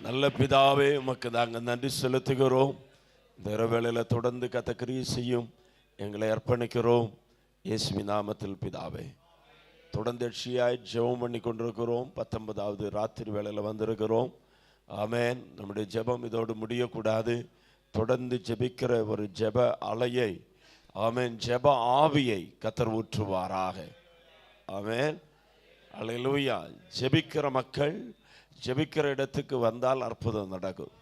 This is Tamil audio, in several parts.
நல்ல பிதாவே, உமக்கு நாங்கள் நன்றி செலுத்துகிறோம். இந்த இரவேளையில் தொடர்ந்து கத்த கிரியை செய்யும் எங்களை அர்ப்பணிக்கிறோம். இயேசுவின் நாமத்தில் பிதாவே. தொடர்ந்தட்சியாய் ஜெபம் பண்ணி கொண்டிருக்கிறோம். 19வது ராத்திரி வேளையில் வந்திருக்கிறோம். ஆமேன். நம்முடைய ஜெபம் இதோடு முடியக்கூடாது. தொடர்ந்து ஜெபிக்கிற ஒரு ஜெப அலையை, ஆமேன், ஜெப ஆவியை கத்தர் ஊற்றுவாராக. ஆமேன். அல்லேலூயா. ஜெபிக்கிற மக்கள் ஜெபிக்கிற இடத்துக்கு வந்தால் அற்புதம் நடக்கும்.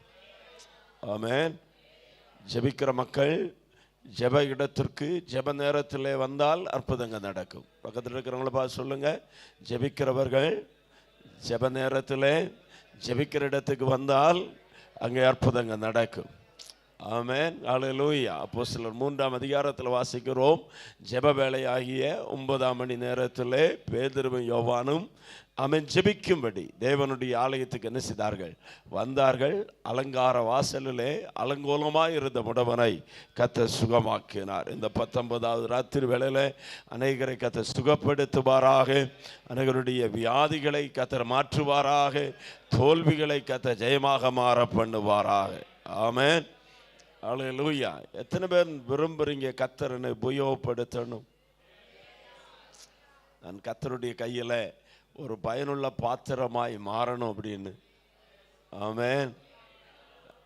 ஆமேன். ஜெபிக்கிற மக்கள் ஜெப இடத்திற்கு ஜெப நேரத்தில் வந்தால் அற்புதங்கள் நடக்கும். பக்கத்தில் இருக்கிறவங்கள பார்த்து சொல்லுங்க, ஜெபிக்கிறவர்கள் ஜெப நேரத்தில் ஜெபிக்கிற இடத்துக்கு வந்தால் அங்கே அற்புதங்கள் நடக்கும். ஆமேன். அல்லேலூயா. அப்போஸ்தலர் 3ஆம் அதிகாரத்தில் வாசிக்கிறோம். ஜெப வேளையாகிய 9ஆம் மணி நேரத்தில் பேதுருவும் யோவானும் அவன் ஜெபிக்கும்படி தேவனுடைய ஆலயத்துக்கு என்ன செய்தார்கள்? வந்தார்கள். அலங்கார வாசலிலே அலங்கோலமாய் இருந்த முடவனை கர்த்தர் சுகமாக்கினார். இந்த 19வது ராத்திரி வேளையில் அநேகரை கர்த்தர் சுகப்படுத்துவாராக. அநேகருடைய வியாதிகளை கர்த்தர் மாற்றுவாராக. தோல்விகளை கர்த்தர் ஜெயமாக மாற பண்ணுவாராக. ஆமென். அல்லேலூயா. எத்தனை பேர் விரும்புறீங்க கர்த்தர் என்னை உபயோகப்படுத்தணும்? நான் கர்த்தருடைய கையில் ஒரு பயனுள்ள பாத்திரமாய் மாறணும் அப்படின்னு. ஆமென்.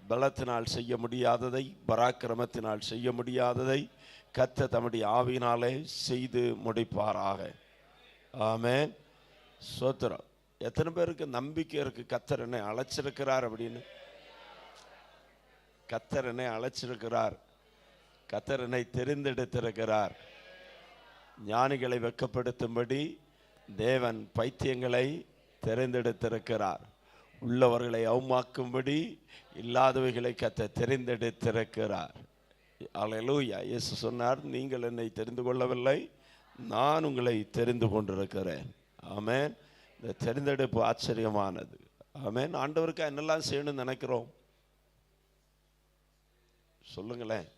பலத்தினால் செய்ய முடியாததை, பராக்கிரமத்தினால் செய்ய முடியாததை கர்த்தர் தம்முடைய ஆவியினாலே செய்து முடிப்பாராக. ஆமென். ஸ்தோத்திரம். எத்தனை பேருக்கு நம்பிக்கை இருக்கு கர்த்தர் என்னை அழைச்சிருக்கிறார் அப்படின்னு? கர்த்தர் என்னை அழைச்சிருக்கிறார். கர்த்தர் என்னை தெரிந்தெடுத்திருக்கிறார். ஞானிகளை வெட்கப்படுத்தும்படி தேவன் பைத்தியங்களை தெரிந்தெடுத்திருக்கிறார். உள்ளவர்களை அவமாக்கும்படி இல்லாதவைகளை கர்த்தர் தெரிந்தெடுத்திருக்கிறார். அல்லேலூயா. இயேசு சொன்னார், நீங்கள் என்னை தெரிந்து கொள்ளவில்லை, நான் உங்களை தெரிந்து கொண்டிருக்கிறேன். ஆமென். இந்த தெரிந்தெடுப்பு ஆச்சரியமானது. ஆமென். ஆண்டவருக்கு என்னெல்லாம் செய்யணும்னு நினைக்கிறோம்? சொல்லுங்களேன்.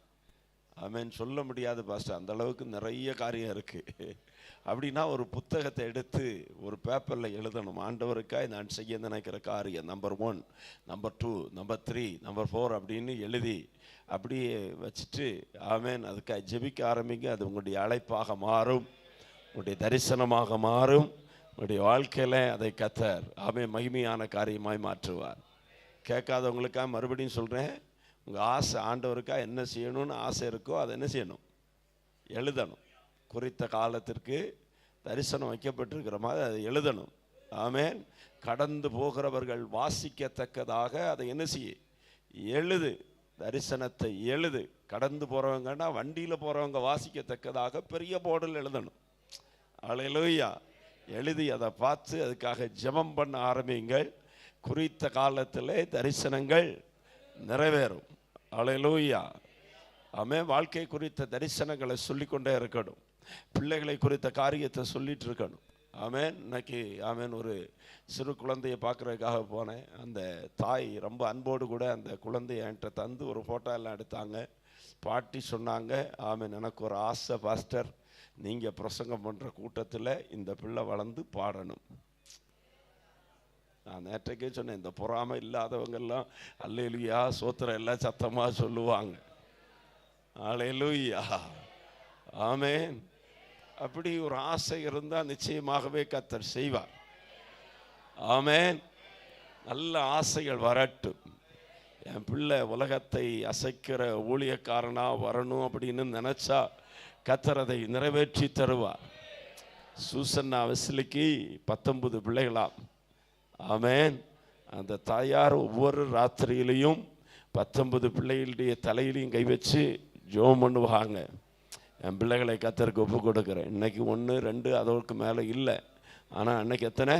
ஆமென். சொல்ல முடியாது பாஸ்டர், அந்த அளவுக்கு நிறைய காரியம் இருக்கு. அப்படின்னா ஒரு புத்தகத்தை எடுத்து ஒரு பேப்பரில் எழுதணும். ஆண்டவருக்காய் நான் செய்ய நினைக்கிற காரியம் நம்பர் 1, நம்பர் 2, நம்பர் 3, நம்பர் 4 அப்படின்னு எழுதி அப்படியே வச்சுட்டு, ஆமென், அதுக்காக ஜெபிக்க ஆரம்பிங்க. அது உங்களுடைய அழைப்பாக மாறும், உங்களுடைய தரிசனமாக மாறும். உங்களுடைய வாழ்க்கையில் அதை கர்த்தர் ஆமென் மகிமையான காரியமாய் மாற்றுவார். கேட்காதவங்களுக்காக மறுபடியும் சொல்கிறேன், உங்கள் ஆசை ஆண்டவருக்காக என்ன செய்யணும்னு ஆசை இருக்கோ அதை என்ன செய்யணும்? எழுதணும். குறித்த காலத்திற்கு தரிசனம் வைக்கப்பட்டிருக்கிற மாதிரி அதை எழுதணும். ஆமென். கடந்து போகிறவர்கள் வாசிக்கத்தக்கதாக அதை என்ன செய்ய? எழுது. தரிசனத்தை எழுது. கடந்து போகிறவங்கன்னா வண்டியில் போகிறவங்க வாசிக்கத்தக்கதாக பெரிய போர்டில் எழுதணும். அல்லேலூயா. எழுதி அதை பார்த்து அதுக்காக ஜெபம் பண்ண ஆரம்பிங்கள். குறித்த காலத்தில் தரிசனங்கள் நிறைவேறும். அல்லேலூயா. ஆமென். வாழ்க்கை குறித்த தரிசனங்களை சொல்லிக்கொண்டே இருக்கணும். பிள்ளைகளை குறித்த காரியத்தை சொல்லிட்டு இருக்கணும். ஆமென். இன்னைக்கு ஆமென் ஒரு சிறு குழந்தையை பார்க்குறதுக்காக போனேன். அந்த தாய் ரொம்ப அன்போடு கூட அந்த குழந்தைய என்கிட்ட தந்து ஒரு ஃபோட்டோ எல்லாம் எடுத்தாங்க. பாட்டி சொன்னாங்க, ஆமென், எனக்கு ஒரு ஆசை பாஸ்டர், நீங்கள் பிரசங்கம் பண்ணுற கூட்டத்தில் இந்த பிள்ளை வளர்ந்து பாடணும். நான் நேற்றைக்கே சொன்னேன், இந்த பொறாமை இல்லாதவங்கெல்லாம் அல்லேலூயா சோத்திரம் எல்லாம் சத்தமாக சொல்லுவாங்க. அல்லேலூயா. ஆமென். அப்படி ஒரு ஆசை இருந்தால் நிச்சயமாகவே கர்த்தர் செய்வார். ஆமென். நல்ல ஆசைகள் வரட்டும். என் பிள்ளை உலகத்தை அசைக்கிற ஊழியக்காரனாக வரணும் அப்படின்னு நினச்சா கர்த்தர் அதை நிறைவேற்றி தருவார். சூசன்னா வெஸ்லிக்கு 19 பிள்ளைகளாம். ஆமென். அந்த தாயார் ஒவ்வொரு ராத்திரியிலையும் 19 பிள்ளைகளுடைய தலையிலையும் கை வச்சு ஜெபம் பண்ணுவாங்க. என் பிள்ளைகளை கர்த்தருக்கு ஒப்பு கொடுக்குறேன். இன்னைக்கு 1, 2 அதற்கு மேலே இல்லை. ஆனால் அன்னைக்கு எத்தனை?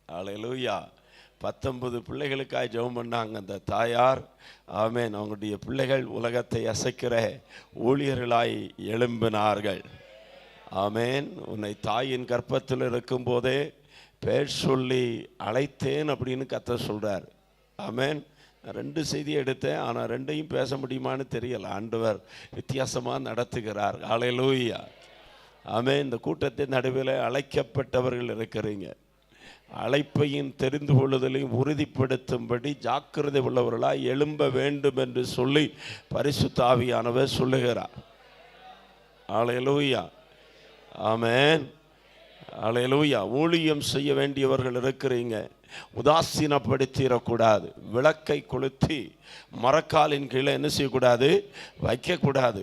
அல்லேலூயா. 19 பிள்ளைகளுக்காக ஜெபம் பண்ணாங்க அந்த தாயார். ஆமென். அவங்களுடைய பிள்ளைகள் உலகத்தை அசைக்கிற ஊழியர்களாய் எழும்பினார்கள். ஆமென். உன்னை தாயின் கர்ப்பத்தில் இருக்கும்போதே பேர் சொல்லி அழைத்தேன் அப்படின்னு கர்த்தர் சொல்கிறார். ஆமென். 2 செய்தியை எடுத்தேன், ஆனால் 2ஐயும் பேச முடியுமான்னு தெரியல. ஆண்டவர் வித்தியாசமாக நடத்துகிறார். அல்லேலூயா. ஆமென். இந்த கூட்டத்தின் நடுவில் அழைக்கப்பட்டவர்கள் இருக்கிறீங்க. அழைப்பையும் தெரிந்து கொள்ளுதலையும் உறுதிப்படுத்தும்படி ஜாக்கிரதை உள்ளவர்களாய் எழும்ப வேண்டும் என்று சொல்லி பரிசுத்த ஆவியானவர் சொல்லுகிறார். அல்லேலூயா, ஆமென், அல்லேலூயா. ஊழியம் செய்ய வேண்டியவர்கள் இருக்கிறீங்க, உதாசீனப்படுத்திடக்கூடாது. விளக்கை கொளுத்தி மரக்காலின் கீழே என்ன செய்யக்கூடாது, வைக்கக்கூடாது.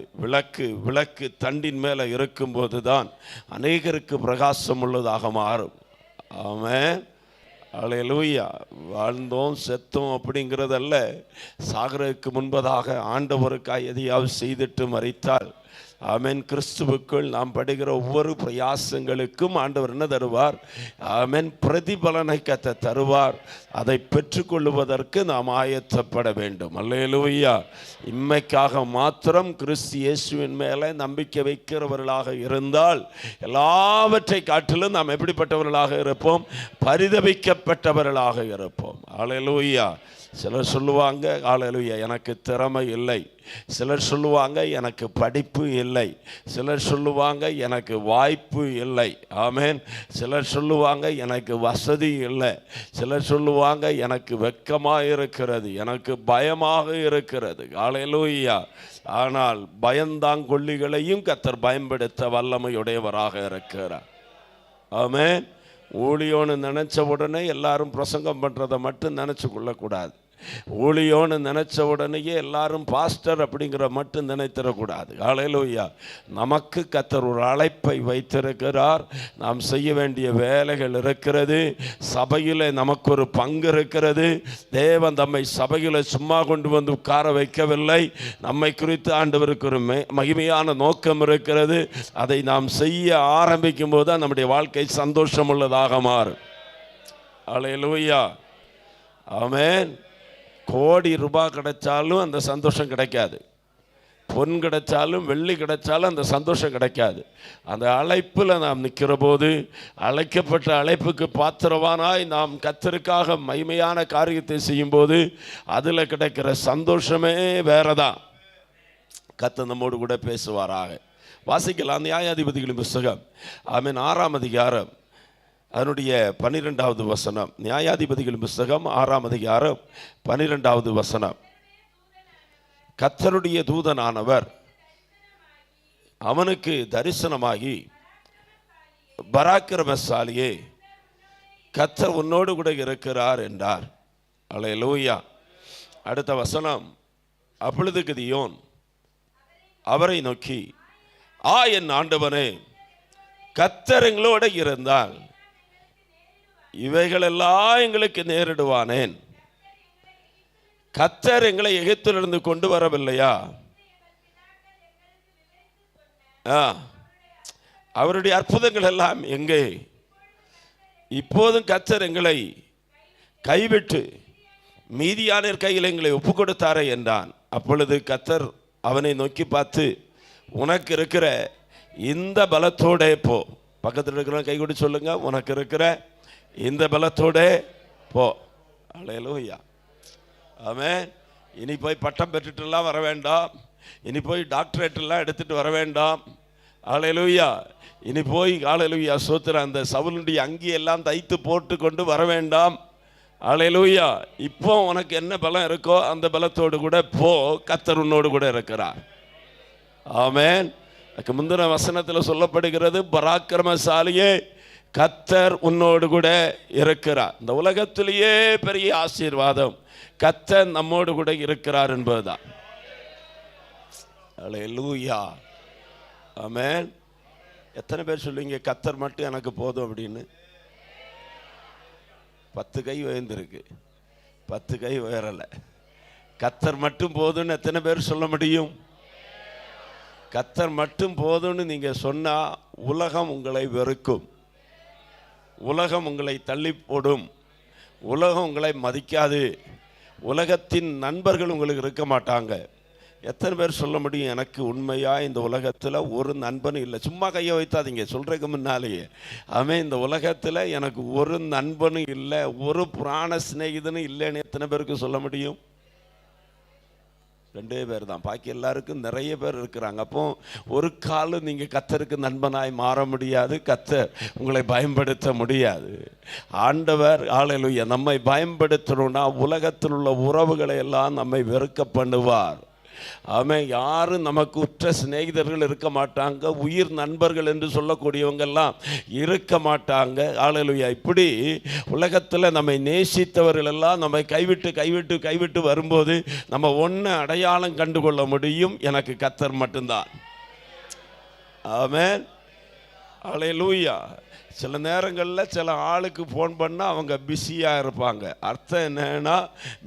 விளக்கு தண்டின் மேலே இருக்கும்போது தான் அநேகருக்கு பிரகாசம் உள்ளதாக மாறும். ஆமென், அல்லேலூயா. வாழ்ந்தோம் செத்தோம் அப்படிங்கிறதல்ல. சாகருக்கு முன்பதாக ஆண்டவருக்காய் எதையாவது செய்துட்டு மரித்தால், ஆமென், கிறிஸ்துவுக்குள் நாம் படுகிற ஒவ்வொரு பிரயாசங்களுக்கும் ஆண்டவர் என்ன தருவார், ஆமென், பிரதிபலனை கர்த்தர் தருவார். அதை பெற்றுக்கொள்வதற்கு நாம் ஆயத்தப்பட வேண்டும். அல்லேலூயா. இம்மைக்காக மாத்திரம் கிறிஸ்து இயேசுவின் மேலே நம்பிக்கை வைக்கிறவர்களாக இருந்தால் எல்லாவற்றை காட்டிலும் நாம் எப்படிப்பட்டவர்களாக இருப்போம், பரிதபிக்கப்பட்டவர்களாக இருப்போம். அல்லேலூயா. சிலர் சொல்லுவாங்க, அல்லேலூயா, எனக்கு திறமை இல்லை. சிலர் சொல்லுவாங்க, எனக்கு படிப்பு இல்லை. சிலர் சொல்லுவாங்க, எனக்கு வாய்ப்பு இல்லை. ஆமென். சிலர் சொல்லுவாங்க, எனக்கு வசதி இல்லை. சிலர் சொல்லுவாங்க, எனக்கு வெட்கமாக இருக்கிறது, எனக்கு பயமாக இருக்கிறது. அல்லேலூயா. ஆனால் பயந்தாங்கொள்ளிகளையும் கர்த்தர் பயன்படுத்த வல்லமையுடையவராக இருக்கிறார். ஆமென். ஊழியோன்னு நினச்ச உடனே எல்லாரும் பிரசங்கம் பண்ணுறதை மட்டும் நினச்சி கொள்ளக்கூடாது. ஊழியோன்னு நினச்ச உடனேயே எல்லாரும் பாஸ்டர் அப்படிங்கிற மட்டும் நினைத்திடக்கூடாது. அல்லேலூயா. நமக்கு கர்த்தர் ஒரு அழைப்பை வைத்திருக்கிறார். நாம் செய்ய வேண்டிய வேலைகள் இருக்கிறது. சபையில் நமக்கு ஒரு பங்கு இருக்கிறது. தேவன் நம்மை சபையில் சும்மா கொண்டு வந்து உட்கார வைக்கவில்லை. நம்மை குறித்து ஆண்டவருக்கு ஒரு மகிமையான நோக்கம் இருக்கிறது. அதை நாம் செய்ய ஆரம்பிக்கும் போது தான் நம்முடைய வாழ்க்கை சந்தோஷம் உள்ளதாக மாறும். அல்லேலூயா, ஆமென். கோடி ரூபாய் கிடைச்சாலும் அந்த சந்தோஷம் கிடைக்காது. பொன் கிடைச்சாலும் வெள்ளி கிடைச்சாலும் அந்த சந்தோஷம் கிடைக்காது. அந்த அழைப்பில் நாம் நிற்கிற போது, அழைக்கப்பட்ட அழைப்புக்கு பாத்திரவானாய் நாம் கர்த்தருக்காக மகிமையான காரியத்தை செய்யும்போது அதில் கிடைக்கிற சந்தோஷமே வேறதான். கர்த்தர் நம்மோடு கூட பேசுவாராக. வாசிக்கலாம் நியாயாதிபதிகளின் புஸ்தகம், ஆமென், 6ஆம் அதிகாரம் அதனுடைய 12வது வசனம். நியாயாதிபதிகளின் புஸ்தகம் 6ஆம் அதிகாரம் 12வது வசனம். கர்த்தருடைய தூதனானவர் அவனுக்கு தரிசனமாகி, பராக்கிரமசாலியே, கர்த்தர் உன்னோடு கூட இருக்கிறார் என்றார். அல்லேலூயா. அடுத்த வசனம். அப்பொழுது கிதியோன் அவரை நோக்கி, என் ஆண்டவனே, கர்த்தர் எங்களோடு இருந்தால் இவைகளெல்லாம் எங்களுக்கு நேரிடுவானேன்? கர்த்தர் எங்களை எகிப்திலிருந்து கொண்டு வரவில்லையா? அவருடைய அற்புதங்கள் எல்லாம் எங்கே? இப்போதும் கர்த்தர் எங்களை கைவிட்டு மீதியானர் கையில் எங்களை ஒப்பு கொடுத்தாரே என்றான். அப்பொழுது கர்த்தர் அவனை நோக்கி பார்த்து, உனக்கு இருக்கிற இந்த பலத்தோட போ. பக்கத்தில் இருக்கிற கை கொடு சொல்லுங்க, உனக்கு இருக்கிற இந்த பலத்தோட போ. அல்லேலூயா, ஆமென். இனி போய் பட்டம் பெற்றுட்டுலாம் வர வேண்டாம். இனி போய் டாக்டரேட்டெல்லாம் எடுத்துட்டு வர வேண்டாம். அல்லேலூயா. இனி போய், அல்லேலூயா, சோத்திர, அந்த சவுலுடைய அங்கியெல்லாம் தைத்து போட்டு கொண்டு வர வேண்டாம். அல்லேலூயா. இப்போ உனக்கு என்ன பலம் இருக்கோ அந்த பலத்தோடு கூட போ. கர்த்தர் உன்னோடு கூட இருக்கிறார். ஆமென். அதுக்கு முந்தின வசனத்தில் சொல்லப்படுகிறது, பராக்கிரமசாலியே, கர்த்தர் உன்னோடு கூட இருக்கிறார். இந்த உலகத்திலேயே பெரிய ஆசீர்வாதம் கர்த்தர் நம்மோடு கூட இருக்கிறார் என்பதுதான். அல்லேலூயா, ஆமென். எத்தனை பேர் சொல்லுவீங்க, கர்த்தர் மட்டும் எனக்கு போதும் அப்படின்னு? 10 கை உயர்ந்திருக்கு, 10 கை உயரலை. கர்த்தர் மட்டும் போதும்னு எத்தனை பேர் சொல்ல முடியும்? கர்த்தர் மட்டும் போதும்னு நீங்க சொன்னா உலகம் உங்களை வெறுக்கும், உலகம் உங்களை தள்ளி போடும், உலகம் உங்களை மதிக்காது, உலகத்தின் நண்பர்கள் உங்களுக்கு இருக்க மாட்டாங்க. எத்தனை பேர் சொல்ல முடியும், எனக்கு உண்மையா இந்த உலகத்தில் ஒரு நண்பனும் இல்லை? சும்மா கையை வைத்தாதீங்க, சொல்றதுக்கு முன்னாலேயே. ஆமே, இந்த உலகத்தில் எனக்கு ஒரு நண்பனும் இல்லை, ஒரு புராண சிநேகிதனும் இல்லைன்னு எத்தனை பேருக்கு சொல்ல முடியும்? 2 பேர் தான். பாக்கி எல்லாருக்கும் நிறைய பேர் இருக்கிறாங்க. அப்போ ஒரு காலம் நீங்கள் கர்த்தருக்கு நண்பனாய் மாற முடியாது. கர்த்தர் உங்களை பயன்படுத்த முடியாது. ஆண்டவர் ஹல்லேலூயா நம்மை பயன்படுத்தணும்னா உலகத்தில் உள்ள உறவுகளை எல்லாம் நம்மை வெறுக்க பண்ணுவார். ஆமென். யாரும் நமக்கு உற்ற சிநேகிதர்கள் இருக்க மாட்டாங்க. உயிர் நண்பர்கள் என்று சொல்லக்கூடியவங்கெல்லாம் இருக்க மாட்டாங்க. ஹல்லேலூயா. இப்படி உலகத்தில் நம்மை நேசித்தவர்கள் எல்லாம் நம்மை கைவிட்டு வரும்போது நம்ம ஒன்று அடையாளம் கண்டுகொள்ள முடியும், எனக்கு கர்த்தர் மட்டும்தான். ஆமென். ஹல்லேலூயா. சில நேரங்களில் சில ஆளுக்கு ஃபோன் பண்ணால் அவங்க பிஸியாக இருப்பாங்க. அர்த்தம் என்னன்னா,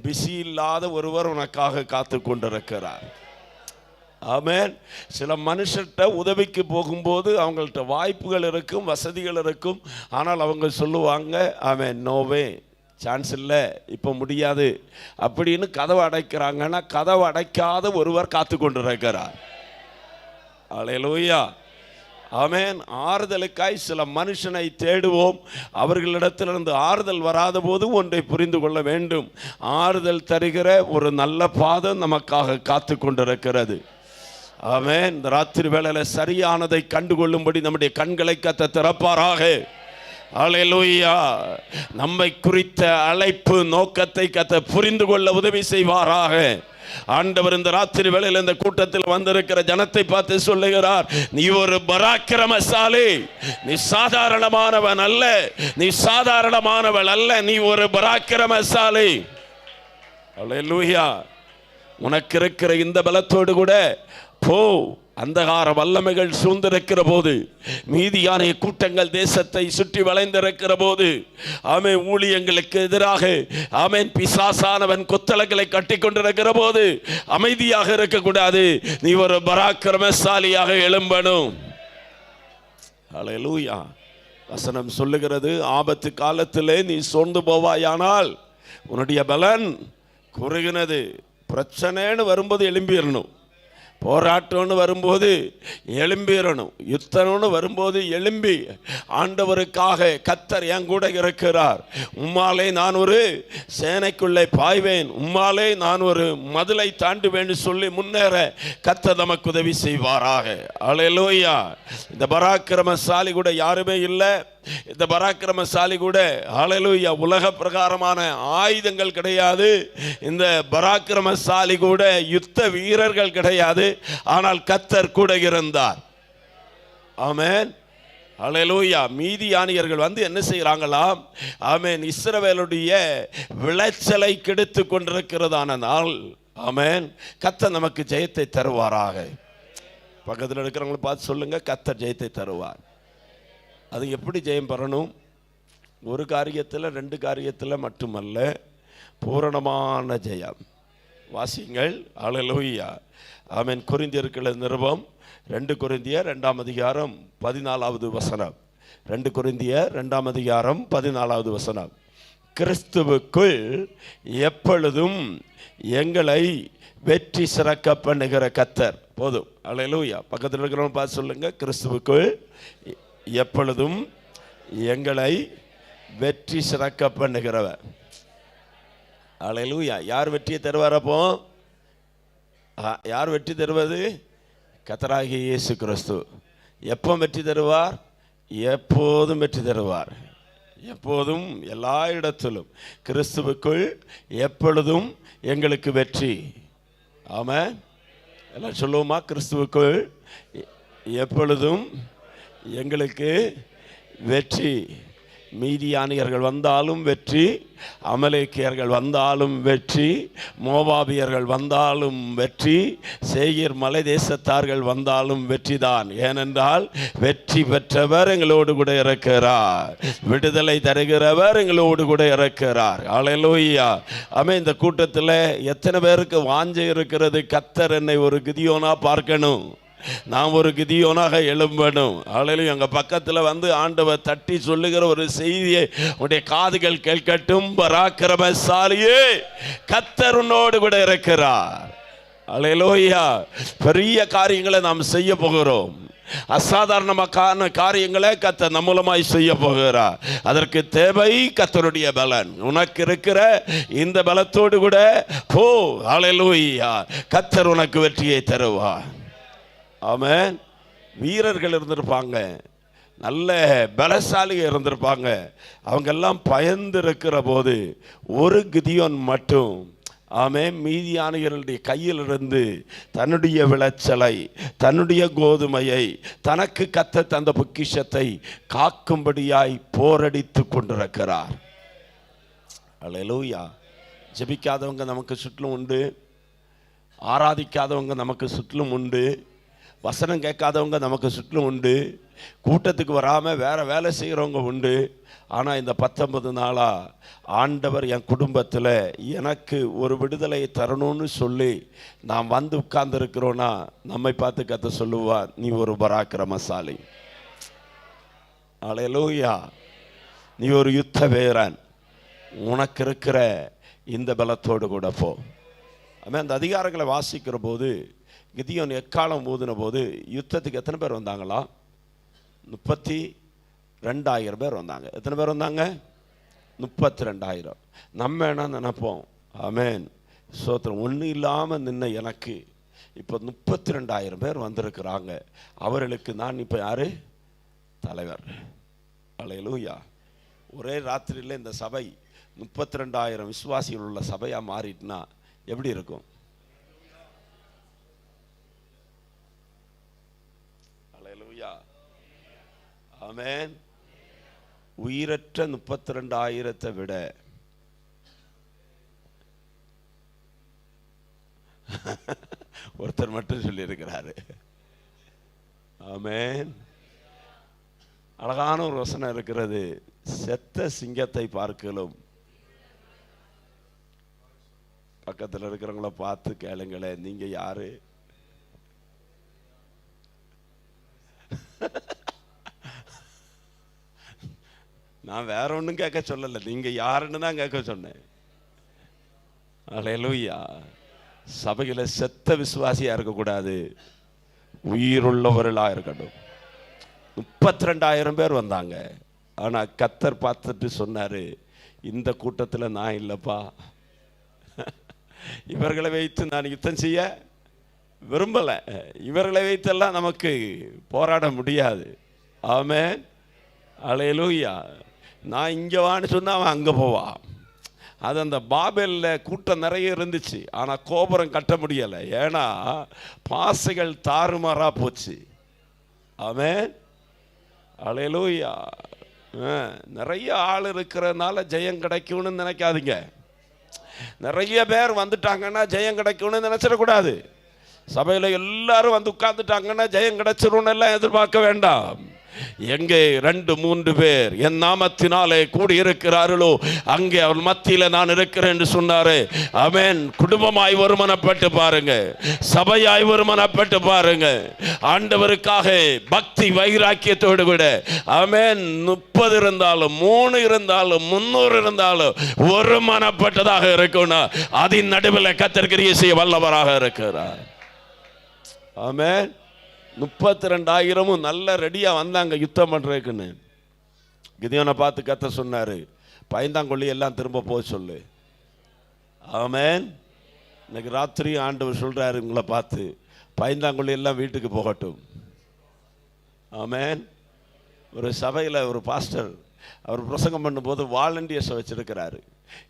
பிஸி இல்லாத ஒருவர் உனக்காக காத்து கொண்டிருக்கிறார். ஆமென். சில மனுஷர்கிட்ட உதவிக்கு போகும்போது அவங்கள்ட்ட வாய்ப்புகள் இருக்கும், வசதிகள் இருக்கும். ஆனால் அவங்க சொல்லுவாங்க, ஆமென், நோவே, சான்ஸ் இல்லை, இப்போ முடியாது அப்படின்னு கதவை அடைக்கிறாங்கன்னா, கதவை அடைக்காத ஒருவர் காத்து கொண்டிருக்கிறார். ஹல்லேலூயா. ஆமென். ஆறுதலுக்காய் சில மனுஷனை தேடுவோம். அவர்களிடத்திலிருந்து ஆறுதல் வராத போது ஒன்றை புரிந்து கொள்ள வேண்டும், ஆறுதல் தருகிற ஒரு நல்ல பாதம் நமக்காக காத்து கொண்டிருக்கிறது. ஆமென். இந்த ராத்திரி வேளையில் சரியானதை கண்டுகொள்ளும்படி நம்முடைய கண்களை கர்த்தர் திறப்பாராக. ஹல்லேலூயா. நம்மை குறித்த அழைப்பு நோக்கத்தை கர்த்தர் புரிந்து கொள்ள உதவி செய்வாராக. ஆண்டவர் இந்த ராத்திரி வேளையில் இந்த கூட்டத்தில் வந்திருக்கிற ஜனத்தை பார்த்து சொல்லுகிறார், நீ ஒரு பராக்கிரமசாலி, நீ சாதாரணமானவன் அல்ல, நீ சாதாரணமானவள் அல்ல, நீ ஒரு பராக்கிரமசாலி. ஹல்லேலூயா. உனக்கு இருக்கிற இந்த பலத்தோடு கூட போ. அந்தகார வல்லமைகள் சூழ்ந்திருக்கிற போது, மீதியான கூட்டங்கள் தேசத்தை சுற்றி வளைந்திருக்கிற போது, ஆமென், ஊழியங்களுக்கு எதிராக ஆமென் பிசாசானவன் கொத்தளங்களை கட்டி கொண்டிருக்கிற போது அமைதியாக இருக்கக்கூடாது. நீ ஒரு பராக்கிரமசாலியாக எழும்பணும். ஹல்லேலூயா. வசனம் சொல்லுகிறது, ஆபத்து காலத்திலே நீ சோர்ந்து போவாயானால் உன்னுடைய பலன் குறுகினது. பிரச்சனைன்னு வரும்போது எழும்பிடணும், போராட்டம்னு வரும்போது எழும்பிடணும், யுத்தம்னு வரும்போது எழும்பி ஆண்டவருக்காக கர்த்தர் என் கூட இருக்கிறார், உம்மாலே நான் ஒரு சேனைக்குள்ளே பாய்வேன், உம்மாலே நான் ஒரு மதிலை தாண்டுவேன் சொல்லி முன்னேற கர்த்தர் நமக்கு உதவி செய்வாராக. ஹல்லேலூயா. இந்த பராக்கிரமசாலி கூட யாருமே இல்லை. இந்த பராக்கிரமசாலி கூட ஹல்லேலூயா உலக பிரகாரமான ஆயுதங்கள் கிடையாது. இந்த பராக்கிரமசாலி கூட யுத்த வீரர்கள் கிடையாது. ஆனால் கர்த்தர் கூட இருந்தார். ஆமென். ஹல்லேலூயா. மீதியானியர்கள் வந்து என்ன செய்கிறாங்களாம்? ஆமென், இஸ்ரவேலுடைய விளைச்சலை கெடுத்து கொண்டிருக்கிறதான நாள். ஆமென். கர்த்தர் நமக்கு ஜெயத்தை தருவாராக. பக்கத்தில் இருக்கிறவங்களை பார்த்து சொல்லுங்க, கர்த்தர் ஜெயத்தை தருவார். அது எப்படி ஜெயம் பெறணும்? ஒரு காரியத்தில் 2 காரியத்தில் மட்டுமல்ல, பூரணமான ஜெயம். வாசிங்கள். ஹல்லேலூயா. ஆமென். கொரிந்தியர்கள் நிருபம் 2 கொரிந்தியர் 2ஆம் அதிகாரம் 14வது வசனம். 2 கொரிந்தியர் 2ஆம் அதிகாரம் 14வது வசனம். கிறிஸ்துவுக்குள் எப்பொழுதும் எங்களை வெற்றி சிறக்க பண்ணுகிற கர்த்தர். போதும். ஹல்லேலூயா. பக்கத்தில் இருக்கிறவங்க பார்த்து சொல்லுங்க, கிறிஸ்துவுக்குள் எப்பொழுதும் எங்களை வெற்றி சிறக்க பண்ணுகிறவர். ஹல்லேலூயா. யார் வெற்றியை தருவார்? அப்போ யார் வெற்றி தருவது? கர்த்தராகிய இயேசு கிறிஸ்து. எப்போ வெற்றி தருவார்? எப்போதும் வெற்றி தருவார். எப்போதும், எல்லா இடத்திலும். கிறிஸ்துவுக்குள் எப்பொழுதும் எங்களுக்கு வெற்றி. ஆமென். எல்லாம் சொல்லுவோமா? கிறிஸ்துவுக்குள் எப்பொழுதும் எங்களுக்கு வெற்றி. மீதியானியர்கள் வந்தாலும் வெற்றி, அமலேக்கியர்கள் வந்தாலும் வெற்றி, மோவாபியர்கள் வந்தாலும் வெற்றி, சேயீர் மலை தேசத்தார்கள் வந்தாலும் வெற்றிதான். ஏனென்றால் வெற்றி பெற்றவர் எங்களோடு கூட இருக்கிறார், விடுதலை தருகிறவர் எங்களோடு கூட இருக்கிறார். ஹல்லேலூயா. ஆமென். இந்த கூட்டத்தில் எத்தனை பேருக்கு வாஞ்சை இருக்கிறது? கர்த்தர் என்னை ஒரு கிதியோனா பார்க்கணும், நாம் ஒரு கிதியோனாக எழும்பணும். ஹல்லேலூயா. எங்க பக்கத்தில் வந்து ஆண்டவர் தட்டி சொல்லுகிற ஒரு செய்தியை உடைய காதுகள் கேட்கட்டும். பராக்கிரமசாலியே, கர்த்தர் உன்னோடு கூட இருக்கிறார். ஹல்லேலூயா. பெரிய காரியங்களை நாம் செய்ய போகிறோம். அசாதாரணமான காரியங்களை கர்த்தர் நம் மூலமாய் செய்ய போகிறார். அதற்கு தேவை கர்த்தருடைய பலன். உனக்கு இருக்கிற இந்த பலத்தோடு கூட போ. ஹல்லேலூயா. கர்த்தர் உனக்கு வெற்றியை தருவார். ஆமென். வீரர்கள் இருந்திருப்பாங்க, நல்ல பலசாலிகள் இருந்திருப்பாங்க. அவங்கெல்லாம் பயந்து இருக்கிற போது ஒரு கிதியோன் மட்டும் மீதியானியர்களுடைய கையிலிருந்து தன்னுடைய விளைச்சலை, தன்னுடைய கோதுமையை, தனக்கு கர்த்தர் தந்த பொக்கிஷத்தை காக்கும்படியாய் போரடித்து கொண்டிருக்கிறார். அல்லேலூயா. ஜெபிக்காதவங்க நமக்கு சுற்றிலும் உண்டு, ஆராதிக்காதவங்க நமக்கு சுற்றிலும் உண்டு, வசனம் கேட்காதவங்க நமக்கு சுற்றிலும் உண்டு, கூட்டத்துக்கு வராமல் வேற வேலை செய்கிறவங்க உண்டு. ஆனால் இந்த 19 நாளா ஆண்டவர் என் குடும்பத்தில் எனக்கு ஒரு விடுதலையை தரணும்னு சொல்லி நாம் வந்து உட்கார்ந்துருக்கிறோன்னா நம்மை பார்த்து கர்த்தர் சொல்லுவார், நீ ஒரு பராக்கிரமசாலி. அல்லேலூயா. நீ ஒரு யுத்த வீரன். உனக்கு இருக்கிற இந்த பலத்தோடு கூட போ. அந்த அதிகாரங்களை வாசிக்கிற போது கிதியோன் எக்காலம் ஊதின போது யுத்தத்துக்கு எத்தனை பேர் வந்தாங்களா? 32,000 பேர் வந்தாங்க. எத்தனை பேர் வந்தாங்க? 32,000. நம்ம என்ன நினைப்போம்? ஆமென், சோத்திரம். ஒன்றும் இல்லாமல் நின்ன எனக்கு இப்போ 32,000 பேர் வந்திருக்கிறாங்க. அவர்களுக்கு நான் இப்போ யாரு? தலைவர். அல்லேலூயா. ஒரே ராத்திரியில் இந்த சபை 32,000 விசுவாசிகள் உள்ள சபையாக மாறிட்டுனா எப்படி இருக்கும்? அல்லேலூயா. ஆமென். உயிரற்ற 32,000 விட ஒருத்தர் மட்டும் சொல்லி இருக்கிறாரு. ஆமென். அழகான ஒரு வசனம் இருக்கிறது, செத்த சிங்கத்தை பார்க்கலும். பக்கத்தில் இருக்கிறவங்கள பார்த்து கேளுங்களேன், நீங்க யாரு? நான் வேற ஒன்றும் கேட்க சொல்லலை, நீங்க யாருன்னு தான் கேட்க சொன்னேன். அல்லேலூயா. சபையில செத்த விசுவாசியா இருக்கக்கூடாது, உயிருள்ளவர்களா இருக்கட்டும். 32,000 பேர் வந்தாங்க. ஆனா கர்த்தர் பார்த்துட்டு சொன்னாரு, இந்த கூட்டத்தில் நான் இல்லப்பா, இவர்களை வைத்து நான் யுத்தம் செய்ய விரும்பல, இவர்களை வைத்தெல்லாம் நமக்கு போராட முடியாது. ஆமென். அல்லேலூயா. நான் இங்கே வான்னு சொன்னா அவன் அங்கே போவான். அது அந்த பாபேலில் கூட்டம் நிறைய இருந்துச்சு, ஆனால் கோபுரம் கட்ட முடியலை. ஏன்னா பாசைகள் தாறுமாறா போச்சு. ஆமென். அல்லேலூயா. நிறைய ஆள் இருக்கிறதுனால ஜெயம் கிடைக்கும்னு நினைக்காதீங்க. நிறைய பேர் வந்துட்டாங்கன்னா ஜெயம் கிடைக்கும்னு நினைச்சிடக்கூடாது. சபையில் எல்லாரும் வந்து உட்கார்ந்துட்டாங்கன்னா ஜெயம் கிடைச்சிரும்னு எல்லாம் எதிர்பார்க்க வேண்டாம். எங்கே 2-3 பேர் என் நாமத்தினாலே கூடி இருக்கிறார்களோ அங்கே அவர் மத்தியில் நான் இருக்கிறேன் என்று சொன்னாரு. ஆமென். குடும்பமாய் ஒருமனப்பட்டு பாருங்க, சபையாய் ஒருமனப்பட்டு பாருங்க. ஆண்டவருக்காக பக்தி வைராக்கியத்தோடு கூட ஆமென் 30 இருந்தாலும் 3 இருந்தாலும் 300 இருந்தாலும் ஒருமனப்பட்டதாக இருக்கணும். அதன் நடுவில் கர்த்தர் கிரியை செய்ய வல்லவராக இருக்கிறார். ஆமென். 32,000 நல்ல ரெடியா வந்தாங்க யுத்தம் பண்றதுக்குன்னு. கிதியோனை பார்த்து கர்த்தர் சொன்னாரு, பயந்தாங்கொள்ளி எல்லாம் திரும்ப போக சொல்லு. ஆமென். இன்னைக்கு ராத்திரி ஆண்டவர் சொல்றாரு உங்களை பார்த்து, பயந்தாங்கொள்ளி எல்லாம் வீட்டுக்கு போகட்டும். ஆமென். ஒரு சபையில் ஒரு பாஸ்டர் அவர் பிரசங்கம் பண்ணும்போது வாலண்டியர்ஸ் வச்சிருக்கிறாரு.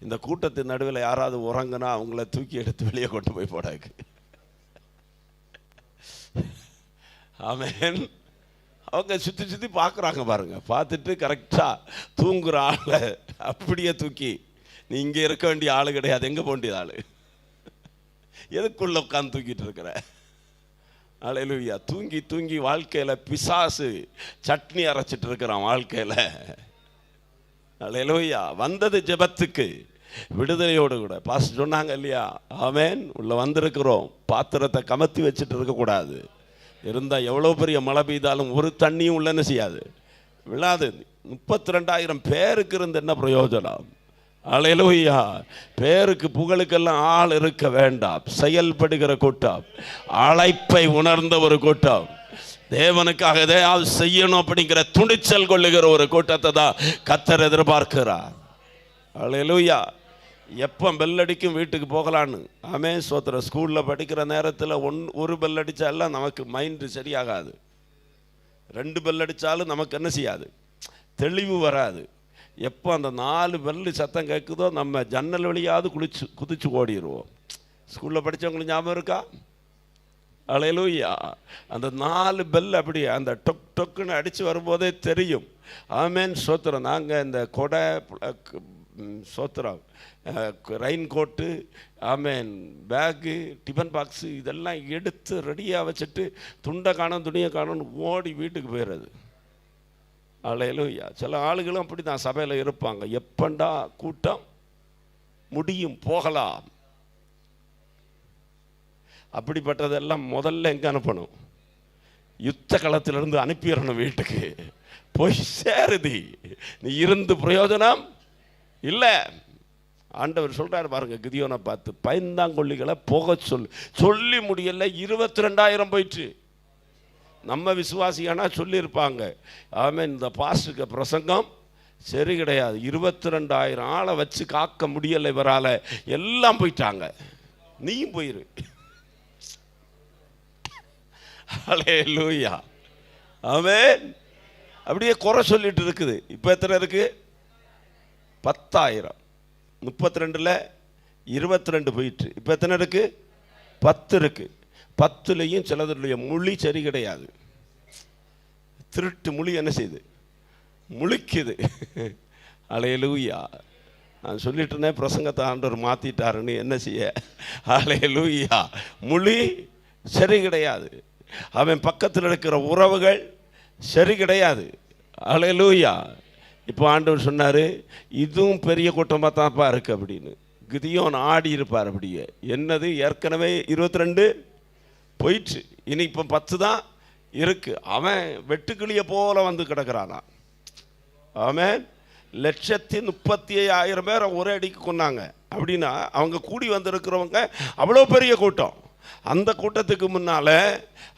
இந்த கூட்டத்தின் நடுவில் யாராவது உறங்குனா அவங்கள தூக்கி எடுத்து வெளியே கொண்டு போய் போடாது. ஆமென். அவங்க சுற்றி சுற்றி பார்க்குறாங்க பாருங்க, பார்த்துட்டு கரெக்டாக தூங்குற ஆளை அப்படியே தூக்கி, நீ இங்கே இருக்க வேண்டிய ஆள் கிடையாது, எங்கே போண்டியது ஆள், எதுக்குள்ள உட்காந்து தூக்கிட்டு இருக்கிற? அல்லேலூயா. தூங்கி தூங்கி வாழ்க்கையில் பிசாசு சட்னி அரைச்சிட்டு இருக்கிறான் வாழ்க்கையில். அல்லேலூயா. வந்தது ஜெபத்துக்கு விடுதலையோடு கூட. பாஸ்டர் சொன்னாங்க இல்லையா? ஆமென். உள்ள வந்திருக்கிறோம், பாத்திரத்தை கமத்தி வச்சுட்டு இருக்கக்கூடாது. இருந்தால் எவ்வளோ பெரிய மழை பெய்தாலும் ஒரு தண்ணியும் உள்ளன்னு செய்யாது, விழாது. 32,000 பேருக்கு இருந்து என்ன பிரயோஜனம்? அல்லேலூயா. பேருக்கு புகழுக்கெல்லாம் ஆள் இருக்க வேண்டாம். செயல்படுகிற கூட்டம், அழைப்பை உணர்ந்த ஒரு கூட்டம், தேவனுக்காக எதையாவது செய்யணும் அப்படிங்கிற துணிச்சல் கொள்ளுகிற ஒரு கூட்டத்தை தான் கர்த்தர் எதிர்பார்க்கிறார். அல்லேலூயா. எப்போ பெல் அடிக்கும் வீட்டுக்கு போகலான்னு. ஆமென், ஸ்தோத்திரம். ஸ்கூலில் படிக்கிற நேரத்தில் ஒரு பெல் அடித்தாலும் நமக்கு மைண்டு சரியாகாது. 2 பெல் அடித்தாலும் நமக்கு என்ன செய்யாது, தெளிவு வராது. எப்போ அந்த 4 பெல்லு சத்தம் கேட்குதோ நம்ம ஜன்னல் வழியாவது குதிச்சு ஓடிடுவோம். ஸ்கூலில் படித்தவங்களுக்கு ஞாபகம் இருக்கா? அல்லேலூயா. அந்த 4 பெல் அப்படி அந்த டொக் டொக்குன்னு அடித்து வரும்போதே தெரியும். ஆமென், ஸ்தோத்திரம். நாங்கள் இந்த கொடை, ஸ்தோத்திரம், ரெயின் கோட்டு, ஆமென், பேக்கு, டிஃபன் பாக்ஸு இதெல்லாம் எடுத்து ரெடியாக வச்சுட்டு துண்டை காணும் துணியை காணும்னு ஓடி வீட்டுக்கு போயிடுறது. அல்லேலூயா. சில ஆளுகளும் அப்படி தான் சபையில் இருப்பாங்க. எப்பண்டா கூட்டம் முடியும் போகலாம். அப்படிப்பட்டதெல்லாம் முதல்ல எங்கே அனுப்பணும்? யுத்த களத்திலிருந்து அனுப்பிடணும் வீட்டுக்கு. போய் சேருதி, நீ இருந்து பிரயோஜனம் இல்லை. ஆண்டவர் சொல்கிறார் பாருங்க, கிதியோனை பார்த்து, பயந்தாங்கொல்லிகளை போக சொல்லி முடியல. 22,000 போயிட்டு. நம்ம விசுவாசியானா சொல்லியிருப்பாங்க, ஆமென், இந்த பாஸ்டுக்கு பிரசங்கம் சரி கிடையாது, 22,000 ஆளை வச்சு காக்க முடியலை இவரால், எல்லாம் போயிட்டாங்க, நீயும் போயிரு. அல்லேலூயா. ஆமென். அப்படியே குறை சொல்லிட்டு இருக்குது. இப்போ எத்தனை இருக்கு? 10,000. 32ல் 22 போயிட்டு இப்போ எத்தனை இருக்கு? 10 இருக்கு. 10லையும் சிலதுடைய மொழி சரி கிடையாது. திருட்டு மொழி என்ன செய்யுது? முழிக்குது. அல்லேலூயா. நான் சொல்லிட்டு இருந்தேன், பிரசங்கத்தை ஆண்டவர் மாற்றிட்டாருன்னு. என்ன செய்ய? அல்லேலூயா. மொழி சரி கிடையாது. அவன் பக்கத்தில் இருக்கிற உறவுகள் சரி கிடையாது. அல்லேலூயா. இப்போ ஆண்டவர் சொன்னார், இதுவும் பெரிய கூட்டமாக தான்ப்பா இருக்குது அப்படின்னு. கிதியோன் ஆடி இருப்பார் அப்படியே. என்னது, ஏற்கனவே 22 போயிடுச்சு, இனி இப்போ 10 தான் இருக்குது. அவன் வெட்டுக்கிளியை போல வந்து கிடக்கிறானா. ஆமென். 135,000 பேரை ஒரே அடிக்கு கொண்டாங்க அப்படின்னா அவங்க கூடி வந்திருக்கிறவங்க அவ்வளோ பெரிய கூட்டம். அந்த கூட்டத்துக்கு முன்னால்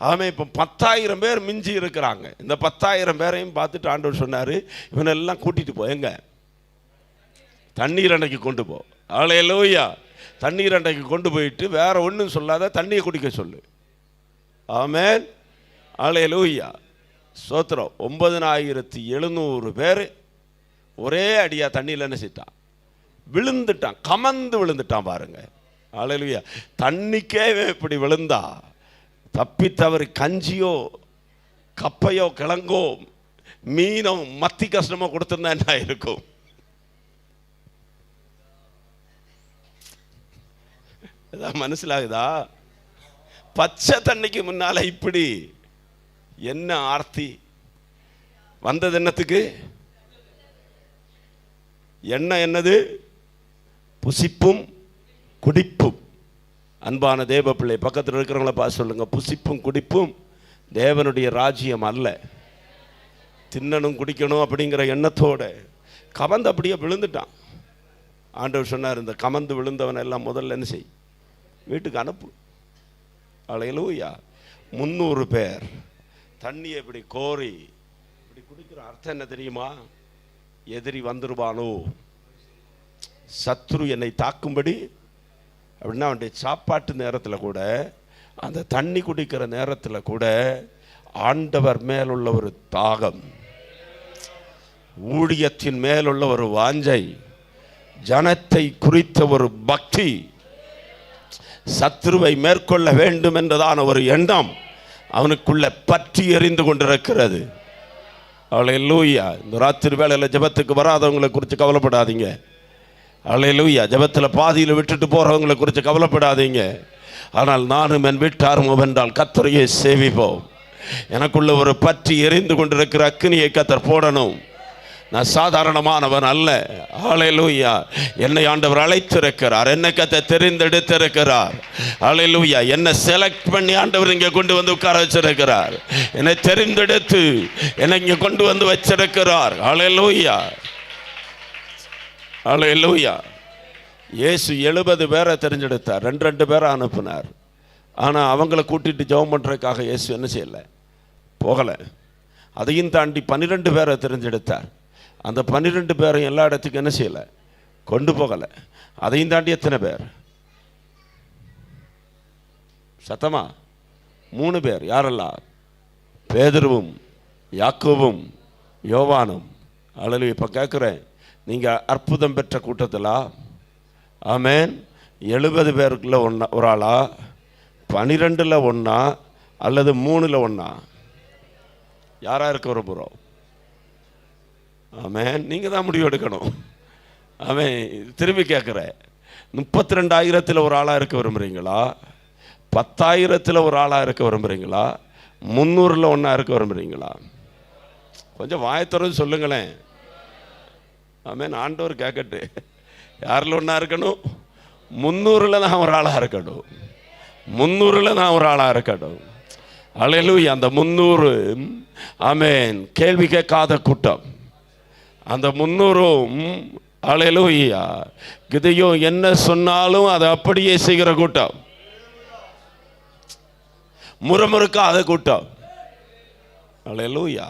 அவன் இப்போ 10,000 பேர் மிஞ்சி இருக்கிறாங்க. இந்த 10,000 பேரையும் பார்த்துட்டு ஆண்டவர் சொன்னார், இவனெல்லாம் கூட்டிகிட்டு போ, எங்க தண்ணீர் அண்டைக்கு கொண்டு போ. அல்லேலூயா. தண்ணீர் அண்டைக்கு கொண்டு போயிட்டு வேற ஒன்றும் சொல்லாத, தண்ணியை குடிக்க சொல்லு. ஆமென். அல்லேலூயா. ஸ்தோத்திரம். 9,700 பேர் ஒரே அடியா தண்ணியில் என்ன செய்தான்? விழுந்துட்டான், கமந்து விழுந்துட்டான் பாருங்க. அல்லேலூயா. தண்ணிக்கே இப்படி விழுந்தா தப்பி தவறி கஞ்சியோ கப்பையோ கிழங்கோ மீனோ மத்தி கஷ்டமோ கொடுத்துருந்தா என்ன இருக்கும்? மனசிலாகுதா? பச்சை தண்ணிக்கு முன்னால இப்படி என்ன ஆர்த்தி வந்தது? என்னத்துக்கு? என்ன என்னது? புசிப்பும் குடிப்பும். அன்பான தேவ பிள்ளை, பக்கத்தில் இருக்கிறவங்கள பார்த்து சொல்லுங்க, புசிப்பும் குடிப்பும் தேவனுடைய ராஜ்யம் அல்ல. தின்னணும் குடிக்கணும் அப்படிங்கிற எண்ணத்தோட கமந்து அப்படியே விழுந்துட்டான். ஆண்டவர் சொன்னார், இந்த கமந்து விழுந்தவன் எல்லாம் முதல்ல என்ன செய், வீட்டுக்கு அனுப்பு. அல்லேலூயா. 300 பேர் தண்ணியை இப்படி கோரி இப்படி குடிக்கிற அர்த்தம் என்ன தெரியுமா? எதிரி வந்துருவானோ, சத்ரு என்னை தாக்கும்படி அப்படின்னா. அவனுடைய சாப்பாட்டு நேரத்தில் கூட, அந்த தண்ணி குடிக்கிற நேரத்தில் கூட ஆண்டவர் மேலுள்ள ஒரு தாகம், ஊழியத்தின் மேலுள்ள ஒரு வாஞ்சை, ஜனத்தை குறித்த ஒரு பக்தி, சத்ருவை மேற்கொள்ள வேண்டும் என்றதான ஒரு எண்ணம் அவனுக்குள்ள பற்றி எறிந்து கொண்டிருக்கிறது. அல்லேலூயா. இந்த ராத்திரி வேளையில் ஜெபத்துக்கு வராதவங்களை குறித்து கவலைப்படாதீங்க. அல்லேலூயா. ஜெபத்தில் பாதியில் விட்டுட்டு போகிறவங்களை குறித்து கவலைப்படாதீங்க. ஆனால் நானும் என் வீட்டாரும் வென்றால் கர்த்தரையே சேவிப்போம். எனக்குள்ள ஒரு பற்றி எரிந்து கொண்டிருக்கிற அக்கினியை கர்த்தர் போடணும். நான் சாதாரணமானவன் அல்ல. அல்லேலூயா. என்னை ஆண்டவர் அழைத்திருக்கிறார், என்னை கர்த்தர் தெரிந்தெடுத்திருக்கிறார். அல்லேலூயா. என்னை செலக்ட் பண்ணி ஆண்டவர் இங்கே கொண்டு வந்து உட்கார வச்சிருக்கிறார். என்னை தெரிந்தெடுத்து என்னை இங்கே கொண்டு வந்து வச்சிருக்கிறார். அல்லேலூயா. அல்லேலூயா. இயேசு 70 பேரை தெரிஞ்செடுத்தார், 2 பேரை அனுப்பினார். ஆனால் அவங்கள கூட்டிட்டு ஜெபம் பண்ணுறதுக்காக இயேசு என்ன செய்யலை, போகலை. அதையும் தாண்டி 12 பேரை தெரிஞ்செடுத்தார். அந்த 12 பேரையும் எல்லா இடத்துக்கும் என்ன செய்யலை, கொண்டு போகலை. அதையும் தாண்டி எத்தனை பேர்? சத்தமா 3 பேர். யாரெல்லாம்? பேதுருவும் யாக்கோபும் யோவானும். அல்லது இப்போ கேட்குறேன், நீங்கள் அற்புதம் பெற்ற கூட்டத்தில் ஆமேன் 70 பேருக்குள்ள ஒரு ஆளா, 12ல் ஒன்றா, அல்லது 3ல் ஒன்றா? யாராக இருக்க விரும்புகிறோம்? ஆமேன், நீங்கள் தான் முடிவு எடுக்கணும். ஆமேன், திரும்பி கேட்குறேன், 32,000 ஒரு ஆளாக இருக்க விரும்புகிறீங்களா? 10,000 ஒரு ஆளாக இருக்க விரும்புகிறீங்களா? 300ல் ஒன்றா இருக்க விரும்புகிறீங்களா? கொஞ்சம் வாயத்தொடர்ந்து சொல்லுங்களேன். ஆமேன், ஆண்டவர் கேட்கட்டு. யாரில் ஒன்றா இருக்கணும்? 300ல் தான் ஒரு ஆளாக இருக்கணும். 300ல் தான் ஒரு ஆளாக இருக்கணும். அல்லேலூயா. அந்த 300 ஆமேன் கேள்வி கேட்காத கூட்டம். அந்த 300ம் அல்லேலூயா கிதியோன் என்ன சொன்னாலும் அதை அப்படியே செய்கிற கூட்டம், முறுமுறுக்காத கூட்டம். அல்லேலூயா.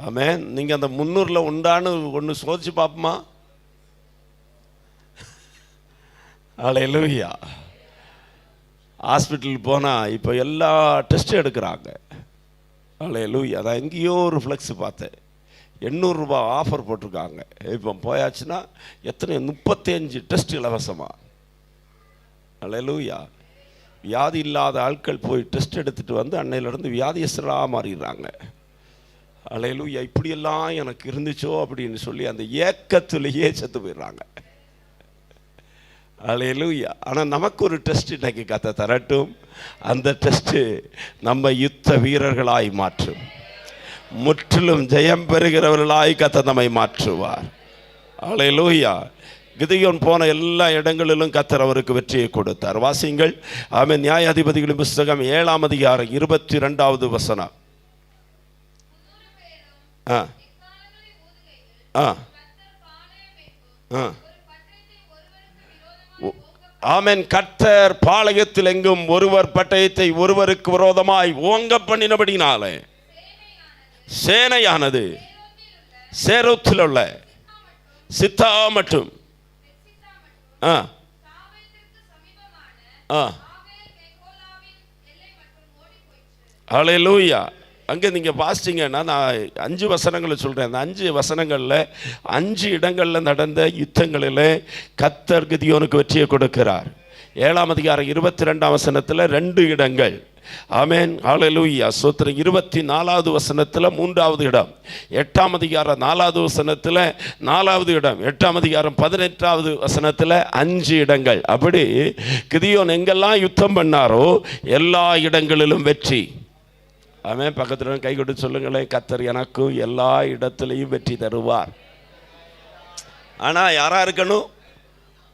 ஆமேன். நீங்கள் அந்த 300ல் உண்டான்னு ஒன்று சோதிச்சு பார்ப்போமா? அல்லேலூயா. ஹாஸ்பிட்டலுக்கு போனால் இப்போ எல்லா டெஸ்ட்டும் எடுக்கிறாங்க. அல்லேலூயா. அதான் எங்கேயோ ஒரு ஃப்ளெக்ஸ் பார்த்தேன், 800 ரூபாய் ஆஃபர் போட்டிருக்காங்க. இப்போ போயாச்சுன்னா எத்தனை 35 டெஸ்ட் இலவசமாக. அல்லேலூயா. வியாதி இல்லாத ஆட்கள் போய் டெஸ்ட் எடுத்துகிட்டு வந்து அன்னையிலேருந்து வியாதியஸ்தராக மாறிடுறாங்க. அல்லேலூயா. இப்படியெல்லாம் எனக்கு இருந்துச்சோ அப்படின்னு சொல்லி அந்த ஏக்கத்திலேயே செத்து போயிடுறாங்க. அல்லேலூயா. ஆனால் நமக்கு ஒரு டெஸ்ட் இன்னைக்கு கத்த தரட்டும். அந்த டெஸ்ட்டு நம்ம யுத்த வீரர்களாய் மாற்றும், முற்றிலும் ஜெயம் பெறுகிறவர்களாய் கத்த நம்மை மாற்றுவார். அல்லேலூயா. கிதியோன் போன எல்லா இடங்களிலும் கர்த்தர் அவருக்கு வெற்றியை கொடுத்தார். வாசிங்கள். ஆமென். நியாயாதிபதிகளின் புஸ்தகம் 7ஆம் அதிகாரம் 22வது வசனம். ஆமென். கர்த்தர் பாளையத்தில் எங்கும் ஒருவர் பட்டயத்தை ஒருவருக்கு விரோதமாய் ஓங்க பண்ணினபடினாலே சேனையானது சேரோத்தில் உள்ள சித்தா மட்டும் ஹல்லேலூயா. அங்கே நீங்கள் வாசிச்சிங்கன்னா, நான் 5 வசனங்களை சொல்கிறேன். அந்த 5 வசனங்களில் 5 இடங்களில் நடந்த யுத்தங்களில் கர்த்தர் கிதியோனுக்கு வெற்றியை கொடுக்கிறார். 7ஆம் அதிகாரம் 22ஆம் வசனத்தில் 2 இடங்கள். ஆமென். ஹல்லேலூயா. ஸ்தோத்திரம். 24வது வசனத்தில் 3வது இடம். 8ஆம் அதிகாரம் 4வது வசனத்தில் 4வது இடம். 8ஆம் அதிகாரம் 18வது வசனத்தில் 5 இடங்கள். அப்படி கிதியோன் எங்கெல்லாம் யுத்தம் பண்ணாரோ எல்லா இடங்களிலும் வெற்றி. ஆமென். பக்கத்தில் கை கொடுத்து சொல்லுங்களேன், கர்த்தர் எனக்கும் எல்லா இடத்துலையும் வெற்றி தருவார். ஆனால் யாராக இருக்கணும்?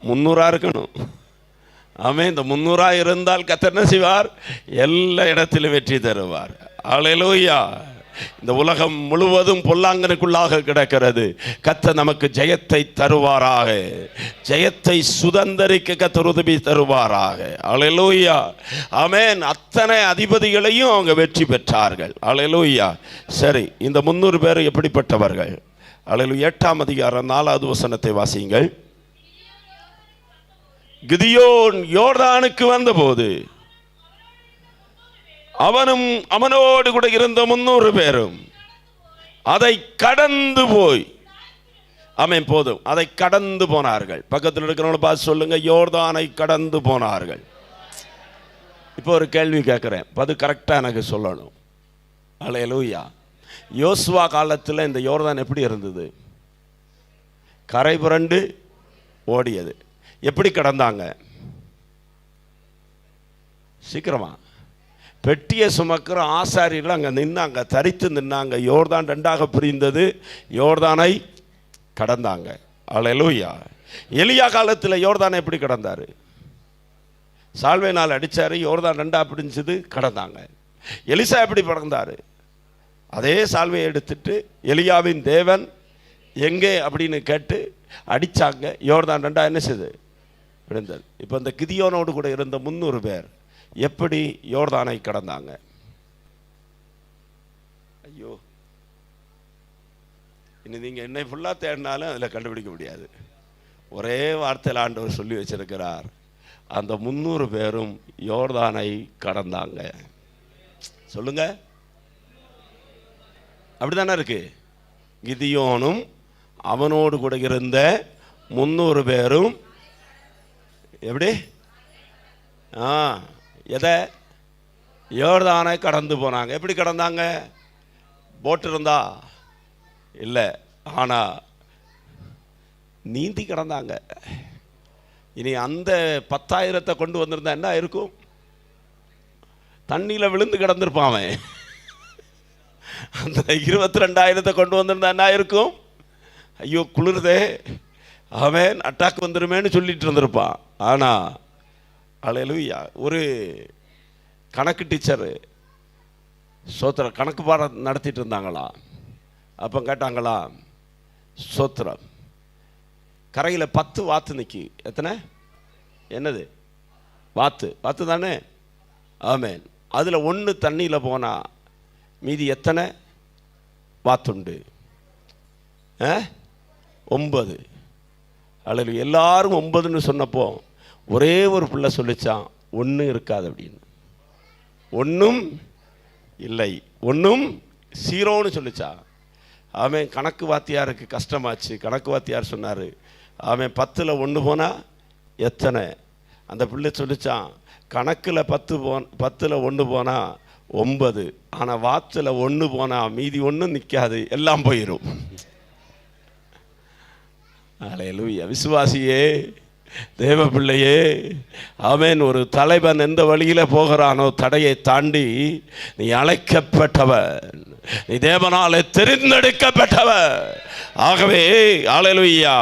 300 இருக்கணும். ஆமென். இந்த 300 இருந்தால் கர்த்தர் என்ன செய்வார்? எல்லா இடத்திலும் வெற்றி தருவார். அல்லேலூயா. இந்த உலகம் முழுவதும் பொல்லாங்கனுக்குள்ளாக கிடக்கிறது. கர்த்தர் நமக்கு ஜெயத்தை தருவாராக. ஜெயத்தை சுதந்தரிக்க கர்த்தர் உதவி தருவாராக. அல்லேலூயா. ஆமென். அத்தனை அதிபதிகளையும் அவங்க வெற்றி பெற்றார்கள். அல்லேலூயா. சரி, இந்த 300 பேர் எப்படிப்பட்டவர்கள்? அல்லேலூயா. 8ஆம் அதிகாரம் 4வது வசனத்தை வாசியுங்கள். கிதியோன் யோர்தானுக்கு வந்தபோது அவனும் அவனோடு கூட இருந்த 300 பேரும் அதை கடந்து போய், ஆமென், போதும், அதை கடந்து போனார்கள். பக்கத்தில் இருக்கிறவங்கள பார்த்து சொல்லுங்க, யோர்தானை கடந்து போனார்கள். இப்போ ஒரு கேள்வி கேட்குறேன், அது கரெக்டாக எனக்கு சொல்லணும். அல்லேலூயா. யோசுவா காலத்தில் இந்த யோர்தான் எப்படி இருந்தது? கரை புரண்டு ஓடியது. எப்படி கடந்தாங்க? சீக்கிரமா. பெட்டியை சுமக்கிற ஆசாரியர்கள் அங்கே நின்னாங்க, தரித்து நின்னாங்க. யோர்தான் 2ஆக பிரிந்தது, யோர்தானை கடந்தாங்க. அல்லேலூயா. எலியா காலத்தில் யோர்தானை எப்படி கடந்தார்? சால்வைனால் அடித்தார், யோர்தான் 2ஆக பிரிஞ்சது, கடந்தாங்க. எலிசா எப்படி கடந்தார்? அதே சால்வையை எடுத்துட்டு எலியாவின் தேவன் எங்கே அப்படின்னு கேட்டு அடித்தாங்க. யோர்தான் 2ஆக என்ன செய்து விழுந்தது. இப்போ இந்த கிதியோனோடு கூட இருந்த 300 பேர் எப்படி யோர்தானை கடந்தாங்க? ஐயோ, இனி நீங்கள் என்னை ஃபுல்லாக தேடினாலும் அதில் கண்டுபிடிக்க முடியாது. ஒரே வார்த்தையில் ஆண்டவர் சொல்லி வச்சிருக்கிறார், அந்த 300 பேரும் யோர்தானை கடந்தாங்க. சொல்லுங்க, அப்படிதானே இருக்கு. கிதியோனும் அவனோடு கூட இருந்த 300 பேரும் எப்படி எதை யோர்தானை கடந்து போனாங்க. எப்படி கடந்தாங்க? போட் இருந்தா இல்லை, ஆனால் நீந்தி கடந்தாங்க. இனி அந்த 10,000 கொண்டு வந்திருந்தா என்ன இருக்கும்? தண்ணியில் விழுந்து கிடந்திருப்பான் அவன். அந்த 22,000 கொண்டு வந்திருந்தா என்ன இருக்கும்? ஐயோ குளிர்தே, அவன் அட்டாக் வந்துருமேன்னு சொல்லிட்டு இருந்திருப்பான். ஆனால் அல்லேலூயா, ஒரு கணக்கு டீச்சரு சோத்திரம் கணக்கு பாடம் நடத்திட்டு இருந்தாங்களா. அப்போ கேட்டாங்களா, சோத்திரம் கரையில் 10 வாத்து நிற்கி, எத்தனை? என்னது? வாத்து தானே? ஆமேன். அதில் 1 தண்ணியில் போனால் மீதி எத்தனை வாத்துண்டு? 9. அல்லது எல்லாரும் 9ன்னு சொன்னப்போ ஒரே ஒரு பிள்ளை சொல்லிச்சான், 1 இருக்காது அப்படின்னு. 1 இல்லை, 1 0ன்னு சொல்லிச்சா. அவன் கணக்கு வாத்தியாருக்கு கஷ்டமாச்சு. கணக்கு வாத்தியார் சொன்னார், அவன் 10ல் 1 போனால் எத்தனை? அந்த பிள்ளை சொல்லிச்சான், கணக்கில் 10ல் 1 போனால் 9, ஆனால் வாத்தில் 1 போனால் மீதி 1 நிற்காது, எல்லாம் போயிடும். அல்லேலூயா. விசுவாசியே, தேவ பிள்ளையே, ஆமென். ஒரு தலைவன் எந்த வழியில் போகிறானோ தடையை தாண்டி நீ அழைக்கப்பட்டவன், நீ தேவனாலே தெரிந்தெடுக்கப்பட்டவன். ஆகவே அல்லேலூயா,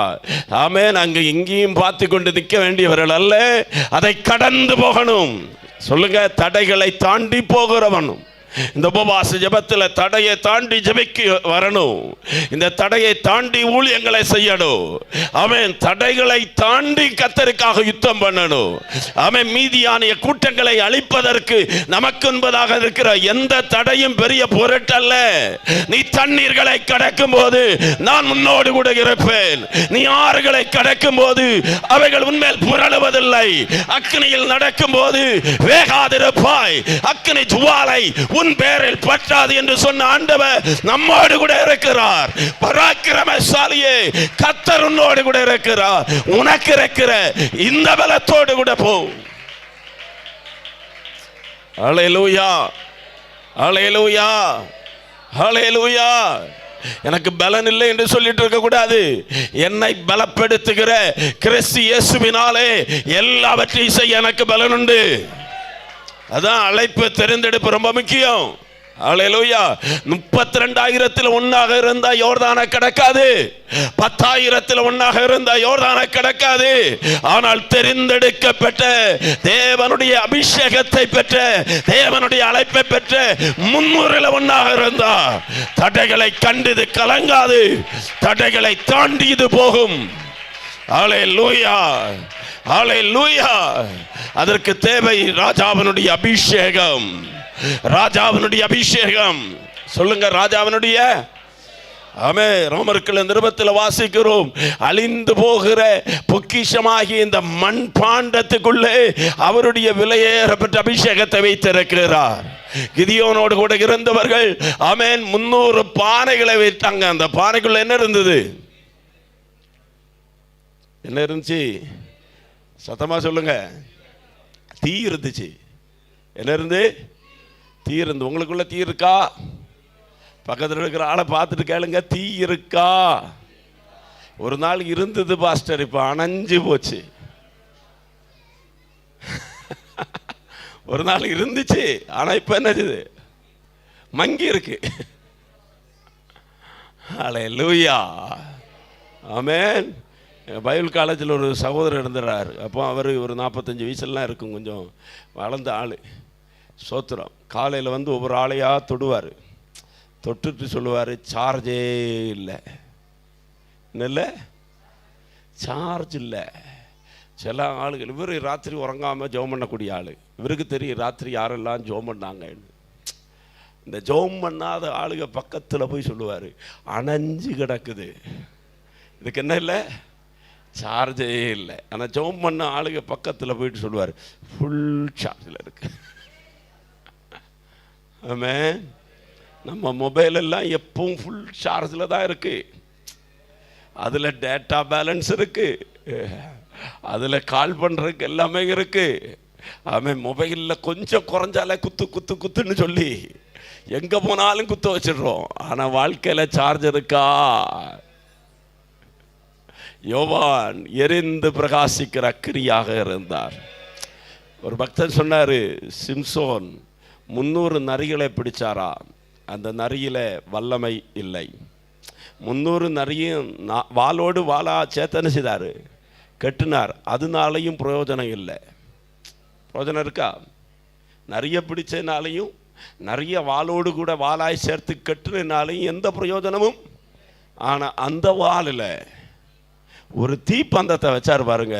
ஆமென். அங்கு இங்கேயும் பார்த்து கொண்டு நிற்க வேண்டியவர்கள் அல்ல, அதை கடந்து போகணும். சொல்லுங்க, தடைகளை தாண்டி போகிறவனும். இந்த உபவாச ஜெபத்தில் தடையை தாண்டி ஜெபிக்க வரணும். இந்த தடையை தாண்டி ஊழியங்களை செய்யணும். அவன் தடைகளை தாண்டி கர்த்தருக்காக யுத்தம் பண்ணணும். அவன் மீதியான கூட்டங்களை அழிப்பதற்கு நமக்கு என்பதாக இருக்கிற எந்த தடையும் பெரிய பொருட்டல்ல. நீ தண்ணீர்களை கடக்கும் போது நான் உன்னோடு கூட இருப்பேன். நீ ஆறுகளை கடக்கும் போது அவைகள் உன்மேல் புரளுவதில்லை. அக்னியில் நடக்கும் போது வேகாதிருப்பாய், அக்னி ஜுவாலை உன் பேரில் பற்றாது என்று சொன்ன ஆண்டவர் நம்மோடு கூட இருக்கிறார். பராக்கிரமசாலியே, கர்த்தர் உன்னோடு கூட இருக்கிறார். உனக்கு இருக்கிற இந்த பலத்தோடு கூட போ. அல்லேலூயா, அல்லேலூயா, அல்லேலூயா. எனக்கு பலன் இல்லை என்று சொல்லிட்டு இருக்க கூடாது. என்னை பலப்படுத்துகிற கிறிஸ்து இயேசுவினாலே எல்லாவற்றையும் செய்ய எனக்கு பலன் உண்டு. அதான் அழைப்பு, தெரிந்தெடுப்பு ரொம்ப முக்கியம். அல்லேலூயா. 32,000 ஒன்னாக இருந்தா யோர்தானை கடக்காது. 10,000 ஒன்னாக இருந்தா யோர்தானை கடக்காது. ஆனால் தெரிந்தெடுக்கப்பட்ட தேவனுடைய அபிஷேகத்தை பெற்ற, தேவனுடைய அழைப்பை பெற்ற 300 ஒன்னாக இருந்தா தடைகளை கண்டு கலங்காது, தடைகளை தாண்டி இது போகும். அல்லேலூயா, அல்லேலூயா. அதற்கு தேவை ராஜாவினுடைய அபிஷேகம். ராஜாவினுடைய அபிஷேகம். சொல்லுங்க, ராஜாவினுடைய. ஆமே. ரோமர்கள் நிருபத்தில் வாசிக்கிறோம், அழிந்து போகிற பொக்கிஷமாகிய இந்த மண் பாண்டத்துக்குள்ளே அவருடைய விலையேறப்பட்ட அபிஷேகத்தை வைத்திருக்கிறார். கிதியோனோடு கூட இருந்தவர்கள் ஆமென் 300 பானைகளை வைத்தாங்க. அந்த பானைக்குள்ள என்ன இருந்தது? என்ன இருந்துச்சு? சத்தமா சொல்லுங்க. தீ இருந்துச்சு. என்ன இருந்து? தீ இருந்து. உங்களுக்குள்ள தீ இருக்கா? பக்கத்தில் இருக்கிற ஆளை பார்த்துட்டு கேளுங்க, தீ இருக்கா? ஒரு நாள் இருந்தது பாஸ்டர், இப்போ அணைஞ்சு போச்சு. ஒரு நாள் இருந்துச்சு, ஆனால் இப்போ என்னது? மங்கி இருக்கு. அல்லேலூயா, ஆமென். பைபிள் காலேஜில் ஒரு சகோதரர் இருந்துறாரு. அப்போ அவர் ஒரு 45 வயசுலாம் இருக்கும், கொஞ்சம் வளர்ந்த ஆள். சோத்திரம். காலையில் வந்து ஒவ்வொரு ஆளையாக தொடுவார். தொட்டுட்டு சொல்லுவார், சார்ஜே இல்லை. இல்லை, சார்ஜ் இல்லை. சில ஆளுகள், இவர் ராத்திரி உறங்காமல் ஜெபம் பண்ணக்கூடிய ஆள். இவருக்கு தெரியும் ராத்திரி யாரெல்லாம் ஜெபம் பண்ணாங்க. இந்த ஜெபம் பண்ணாத ஆளுக பக்கத்தில் போய் சொல்லுவார், அணைஞ்சு கிடக்குது, இதுக்கு என்ன இல்லை, சார்ஜே இல்லை. ஆனால் ஜெபம் பண்ண ஆளுக பக்கத்தில் போயிட்டு சொல்லுவார், ஃபுல் சார்ஜில் இருக்கு. ஆமென். நம்ம மொபைல் எல்லாம் எப்பவும் ஃபுல் சார்ஜில் தான் இருக்கு. அதில் டேட்டா பேலன்ஸ் இருக்கு, அதில் கால் பண்ணுறதுக்கு எல்லாமே இருக்கு. ஆமாம். மொபைலில் கொஞ்சம் குறைஞ்சாலே குத்துன்னு சொல்லி எங்கே போனாலும் குத்த வச்சிடுறோம். ஆனால் வாழ்க்கையில் சார்ஜ் இருக்கா? யோவான் எரிந்து பிரகாசிக்கிற அக்கினியாக இருந்தார். ஒரு பக்தன் சொன்னார், சிம்சோன் 300 நரிகளை பிடிச்சாரா, அந்த நரியில வல்லமை இல்லை. 300 நரியும் வாளோடு வாளா சேத்தனை செய்தார், கெட்டினார், அதனாலையும் பிரயோஜனம் இல்லை. பிரயோஜனம் இருக்கா? நிறைய பிடிச்சனாலையும் நிறைய வாளோடு கூட வாளாய் சேர்த்து கெட்டுனாலையும் எந்த பிரயோஜனமும். ஆனால் அந்த வாளில் ஒரு தீப்பந்தத்தை வச்சார் பாருங்க,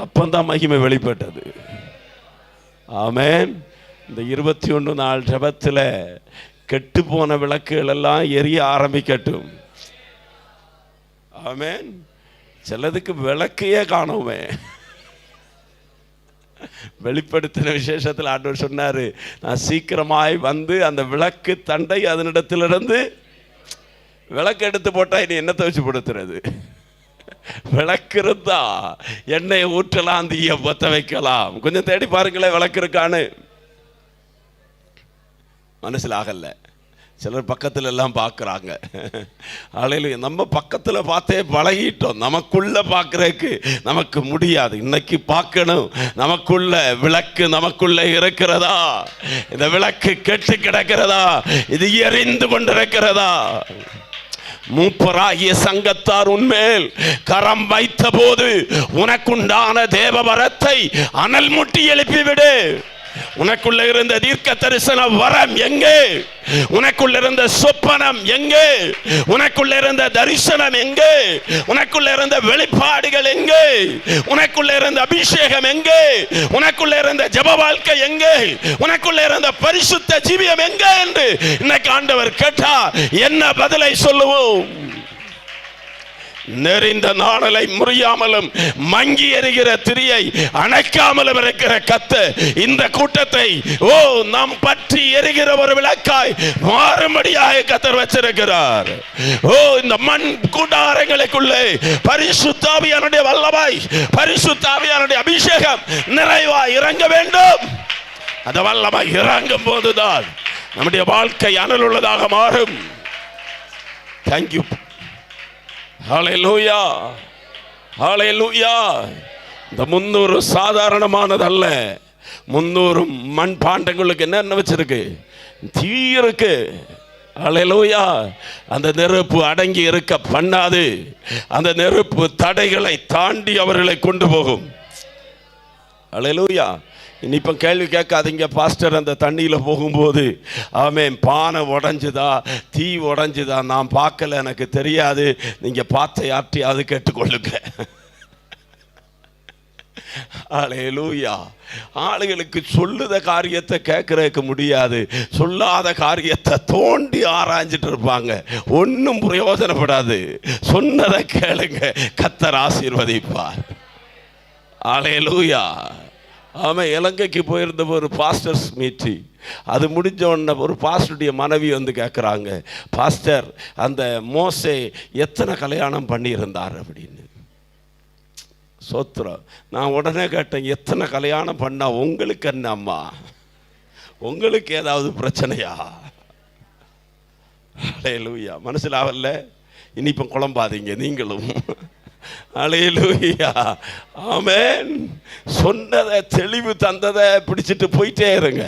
அப்பந்தான் மகிமை வெளிப்பட்டது. ஆமென். இந்த 21 நாள் ஜெபத்தில் கெட்டு போன விளக்குகள் எல்லாம் எரிய ஆரம்பிக்கட்டும். ஆமென். சிலதுக்கு விளக்கையே காணோமே. வெளிப்படுத்தின விசேஷத்தில் ஆண்டவர் சொன்னார், நான் சீக்கிரமாய் வந்து அந்த விளக்கு தண்டை அதனிடத்திலிருந்து விளக்கு எடுத்து போட்டா இனி என்னத்தை வச்சு படுத்துறது? விளக்கு இருந்தா எண்ணெயை ஊற்றலாம், தீய பற்ற வைக்கலாம். கொஞ்சம் தேடி பாருங்களேன் விளக்கு இருக்கான்னு. மனசில் ஆகல. சிலர் பக்கத்தில் எல்லாம் பார்க்குறாங்க. அலையில நம்ம பக்கத்தில் பார்த்தே பழகிட்டோம். நமக்குள்ள பார்க்குறதுக்கு நமக்கு முடியாது. இன்னைக்கு பார்க்கணும், நமக்குள்ள விளக்கு நமக்குள்ள இருக்கிறதா? இந்த விளக்கு கெட்டு கிடக்கிறதா? இது எரிந்து கொண்டிருக்கிறதா? மூப்பராகிய சங்கத்தார் உன்மேல் கரம் வைத்த போது உனக்குண்டான தேவ வரத்தை அனல் முட்டி எழுப்பிவிடு. உனக்குள்ள இருந்த தீர்க்க தரிசன வரம் எங்கே? உனக்குள்ள இருந்த சொப்பனம் எங்கே? உனக்குள்ள இருந்த தரிசனம் எங்கே? உனக்குள்ள இருந்த வெளிப்பாடுகள் எங்கே? உனக்குள்ள இருந்த அபிஷேகம் எங்கே? உனக்குள்ள இருந்த ஜெப வாழ்க்கை எங்கே? உனக்குள்ள இருந்த பரிசுத்த ஜீவியம் எங்கே என்று இன்னைக்கு ஆண்டவர் கேட்டா என்ன பதிலை சொல்லுவோம்? நெறிந்த நாணலை முறியாமலும் மங்கி எறிகிற திரியை அணைக்காமலும் இருக்கிற கர்த்தர் இந்த கூட்டத்தை நாம் பற்றி எரிகிற ஒரு விளக்காய் மாறும்படியாக கர்த்தர் வச்சிருக்கிறார். இந்த மண் கூடாரங்களுக்குள்ளே பரிசுத்த ஆவியானுடைய வல்லமை, பரிசுத்த ஆவியானுடைய அபிஷேகம் நிறைவாய் இறங்க வேண்டும். அந்த வல்லமை இறங்கும் போதுதான் நம்முடைய வாழ்க்கை அனல் உள்ளதாக மாறும். தேங்க்யூ. ஹல்லேலூயா, ஹல்லேலூயா. இந்த 300 சாதாரணமானதல்ல. 300 மண் பாண்டங்களுக்கு என்ன வச்சிருக்கு? தீ இருக்கு. ஹல்லேலூயா. அந்த நெருப்பு அடங்கி இருக்க பண்ணாது. அந்த நெருப்பு தடைகளை தாண்டி அவர்களை கொண்டு போகும். ஹல்லேலூயா. இனி இப்போ கேள்வி கேட்காதீங்க, பாஸ்டர் அந்த தண்ணியில் போகும்போது ஆமென் பானை உடஞ்சுதா, தீ உடஞ்சுதா, நான் பார்க்கல, எனக்கு தெரியாது, நீங்கள் பார்த்த யார்ட்டையாவது கேட்டுக்கொள்ளுங்க. ஹல்லேலூயா. ஆளுகளுக்கு சொல்லுத காரியத்தை கேட்கறதுக்கு முடியாது, சொல்லாத காரியத்தை தோண்டி ஆராய்ஞ்சிட்டு இருப்பாங்க, ஒன்றும் பிரயோஜனப்படாது. சொன்னதை கேளுங்க, கர்த்தர் ஆசீர்வதிப்பார். ஹல்லேலூயா. ஆமாம். இலங்கைக்கு போயிருந்த ஒரு பாஸ்டர்ஸ் மீட்டிங், அது முடிஞ்ச உடனே ஒரு பாஸ்டருடைய மனைவி வந்து கேட்குறாங்க, பாஸ்டர் அந்த மோசே எத்தனை கல்யாணம் பண்ணியிருந்தார் அப்படின்னு. சோத்திரம். நான் உடனே கேட்டேன், எத்தனை கல்யாணம் பண்ணா உங்களுக்கு என்ன அம்மா? உங்களுக்கு ஏதாவது பிரச்சனையா? ஹல்லேலூயா. மனசில் ஆகல. இனி இப்போ குழம்பாதீங்க நீங்களும். ஹல்லேலூயா. ஆமென். சொன்னதை தெளிவு தந்ததை பிடிச்சிட்டு போயிட்டே இருங்க.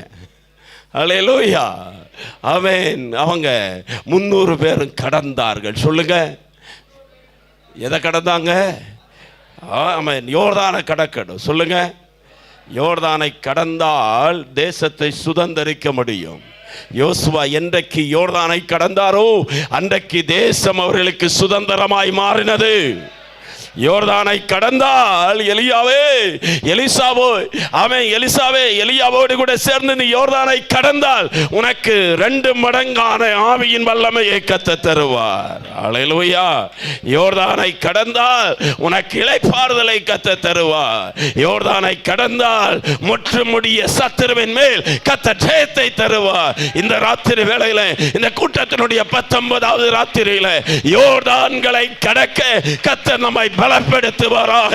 ஹல்லேலூயா. ஆமென். அவங்க 300 பேரும் கடந்தார்கள். சொல்லுங்க, எதை கடந்தாங்க? ஆமென். யோர்தானை கடக்கணும். சொல்லுங்க, யோர்தானை கடந்தால் தேசத்தை சுதந்தரிக்க முடியும். யோசுவா என்றைக்கு யோர்தானை கடந்தாரோ அன்றைக்கு தேசம் அவர்களுக்கு சுதந்திரமாய் மாறினது. யோர்தானை கடந்தால் எலியாவோடு கூட சேர்ந்து நீ யோர்தானை கடந்தால் உனக்கு 2 மடங்கான ஆவியின் வல்லமையை கர்த்தர் தருவார். அல்லேலூயா. யோர்தானை கடந்தால் உனக்கு இளைப்பாறுதலை கர்த்தர் தருவார். யோர்தானை கடந்தால் முற்றுமுடிய சத்துருவின் மேல் கர்த்தர் ஜெயத்தை தருவார். இந்த ராத்திரி வேளையில, இந்த கூட்டத்தினுடைய 19வது ராத்திரியில யோர்தான்களை கடக்க கர்த்தர் நம்மை பலப்படுத்துவாராக.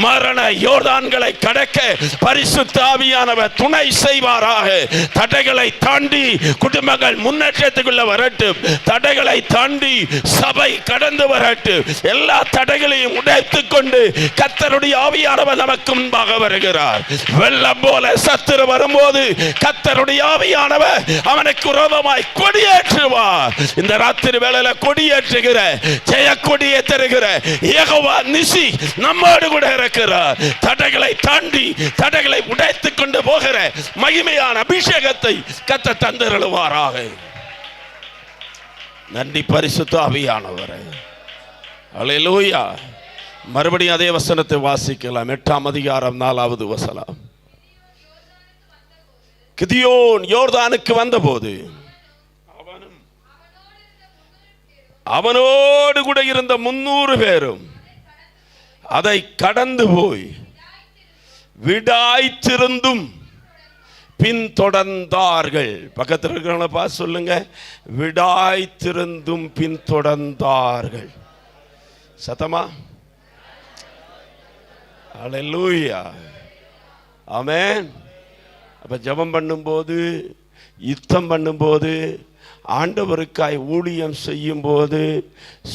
மரண யோர்தான்களை கடக்க பரிசுத்த ஆவியானவர் துணை செய்வாராக. தடைகளை தாண்டி குடும்பங்கள் முன்னேற்றத்துக்குள்ள வரட்டும். தடைகளை தாண்டி சபை கடந்து வரட்டும். எல்லா தடைகளையும் உடைத்துக் கொண்டு கர்த்தருடைய ஆவியானவர் நமக்கு முன்பாக வருகிறார். வெள்ளம் போல சத்துரு வரும்போது கர்த்தருடைய ஆவியானவர் அவனுக்கு விரோதமாய் கொடியேற்றுவார். இந்த ராத்திரி வேளையில கொடியேற்றுகிற, ஜெய கொடியை தருகிற யெகோவா நிசி நம்மோடு கூட இருக்கிறார். தடைகளை தாண்டி தடைகளை உடைத்துக் கொண்டு போகிற மகிமையான அபிஷேகத்தை கர்த்தர் தந்தருளுவாராக. நன்றி பரிசுத்த ஆவியானவரே. அல்லேலூயா. மறுபடியும் அதே வசனத்தை வாசிக்கலாம். 8ஆம் அதிகாரம் 4வது வசனம். கிதியோன் யோர்தானுக்கு வந்தபோது அவனோடு கூட இருந்த 300 பேரும் அதை கடந்து போய் விடாய்த்திருந்தும் பின்தொடர்ந்தார்கள். பக்கத்தில் இருக்கிறவங்கள பார்த்து சொல்லுங்க, விடாய்த்திருந்தும் பின்தொடர்ந்தார்கள். சத்தமா? அல்லேலூயா. ஆமென். அப்ப ஜெபம் பண்ணும்போது, யுத்தம் பண்ணும்போது, ஆண்டவருக்காய் ஊழியம் செய்யும் போது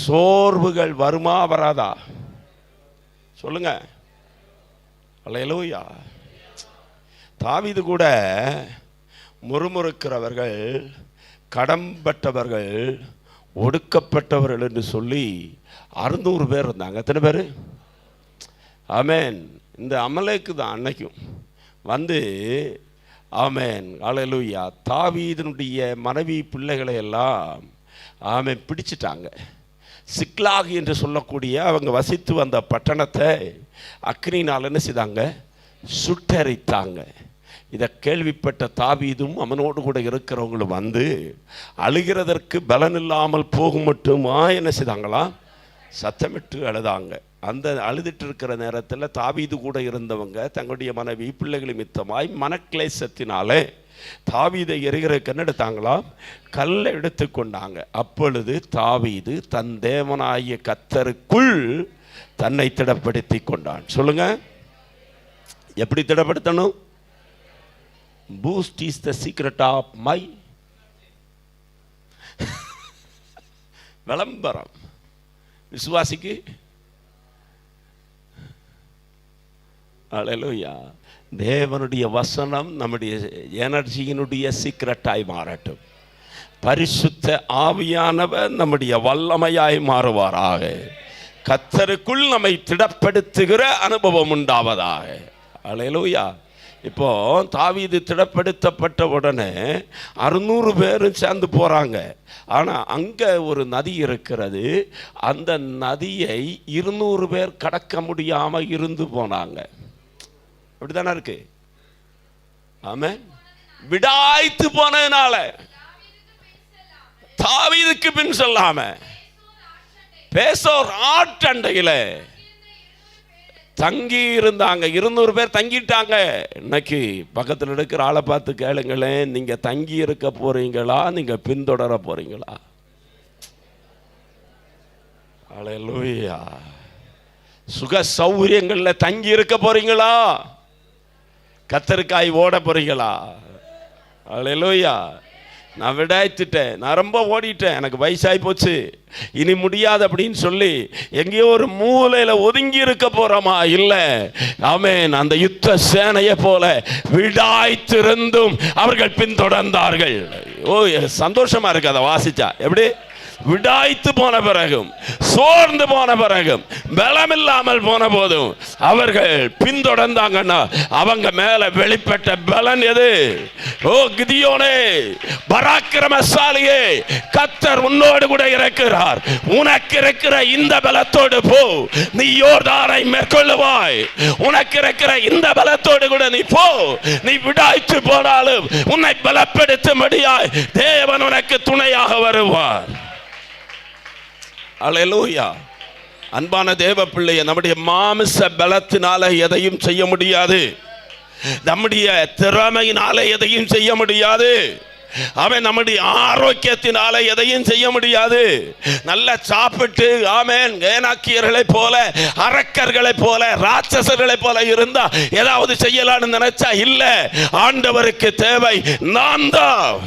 சோர்வுகள் வருமா வராதா? சொல்லுங்க. அல்லேலூயா. தாவீது கூட முறுமுறுக்கிறவர்கள், கடம்பட்டவர்கள், ஒடுக்கப்பட்டவர்கள் என்று சொல்லி 600 பேர் இருந்தாங்க. எத்தனை பேர்? ஆமென். இந்த அமலேக்கு தான் அன்னைக்கும் வந்து, ஆமென், அல்லேலூயா, தாவீதினுடைய மனைவி பிள்ளைகளை எல்லாம் ஆமென் பிடிச்சிட்டாங்க. சிக்லாக் என்று சொல்லக்கூடிய அவங்க வசித்து வந்த பட்டணத்தை அக்னினால் என்ன செய்தாங்க? சுட்டெரித்தாங்க. இதை கேள்விப்பட்ட தாவீதும் அவனோடு கூட இருக்கிறவங்களும் வந்து அழுகிறதற்கு பலன் இல்லாமல் போகும் மட்டுமா என்ன செய்தாங்களா? சத்தமிட்டு அழுதாங்க. அந்த அழுதுட்டு இருக்கிற நேரத்தில் தாவீது கூட இருந்தவங்க தங்களுடைய மனைவி பிள்ளைகளை மித்தமாய் மனக்லேசத்தினாலே தாவீதை எரிகிறதுக்கு என்ன எடுத்தாங்களா? கல்லை எடுத்து கொண்டாங்க. அப்பொழுது தாவீது தன் தேவனாகிய கர்த்தருக்குள் தன்னை திடப்படுத்தி கொண்டான். சொல்லுங்க, எப்படி திடப்படுத்தணும்? Boost is the secret of my விளம்பரம். விசுவாசிக்கு அல்லேலூயா. தேவனுடைய வசனம் நம்முடைய எனர்ஜியினுடைய சீக்ரெட்டாய் மாறட்டும். பரிசுத்த ஆவியானவர் நம்முடைய வல்லமையாய் மாறுவாராக. கர்த்தருக்குள் நம்மை திடப்படுத்துகிற அனுபவம் உண்டாவதாக. அல்லேலூயா. இப்போ தாவீது திடப்படுத்தப்பட்ட உடனே 600 பேரும் சேர்ந்து போறாங்க. ஆனால் அங்கே ஒரு நதி இருக்கிறது. அந்த நதியை 200 பேர் கடக்க முடியாமல் இருந்து போனாங்க. அப்படித்தானே இருக்கு? ஆமென். விடாய்த்து போனதுனால தாவீதுக்கு பின் சொல்லாம பேசோர் ஆற்றண்டையில தங்கி இருந்தாங்க. 200 பேர் தங்கிட்டாங்க. இன்னைக்கு பக்கத்தில் இருக்கிற ஆளை பார்த்து கேளுங்களேன், நீங்க தங்கி இருக்க போறீங்களா, நீங்க பின்தொடர போறீங்களா? அல்லேலூயா. சுக சௌகரியங்கள்ல தங்கி இருக்க போறீங்களா, கர்த்தருக்காய் ஓட போறீங்களா? அல்லேலூயா. நான் விடாய்த்துட்டேன், நான் ரொம்ப ஓடிட்டேன், எனக்கு வயசாகி போச்சு, இனி முடியாது அப்படின்னு சொல்லி எங்கேயோ ஒரு மூலையில ஒதுங்கி இருக்க போறோமா? இல்லை. ஆமென். அந்த யுத்த சேனையை போல விடாய்த்திருந்தும் அவர்கள் பின்தொடர்ந்தார்கள். ஓ, சந்தோஷமா இருக்கு அதை வாசிச்சா. எப்படி? விடாய்த்து போன பிறகும், சோர்ந்து போன பிறகும், பலம் இல்லாமல் போன போதும் அவர்கள் பின்தொடர்ந்தாங்கன்னா அவங்க மேல வெளிப்பட்ட பலன் எது? ஓ கிதியோனே, பராக்கிரமசாலியே, கர்த்தர் உன்னோடு கூட இருக்கிறார். உனக்கு இருக்கிற இந்த பலத்தோடு போ, நீ யோர்தானை மேற்கொள்ளுவாய். உனக்கு இருக்கிற இந்த பலத்தோடு கூட நீ போ. நீ விடாய்த்து போனாலும் உன்னை பலப்படுத்தும்படியாய் தேவன் உனக்கு துணையாக வருவார். அல்லேலூயா. அன்பான தேவ பிள்ளையே, நம்முடைய மாமிச பலத்தினால எதையும் செய்ய முடியாது. நம்முடைய திறமையினால எதையும் செய்ய முடியாது. அவன் நம்முடைய ஆரோக்கியத்தினால எதையும் செய்ய முடியாது. நல்லா சாப்பிட்டு ஆமென் ஏனாக்கியர்களை போல, அரக்கர்களை போல, ராட்சசர்களை போல இருந்தா ஏதாவது செய்யலாம்னு நினைச்சா இல்ல. ஆண்டவருக்கு தேவை நான் தான்.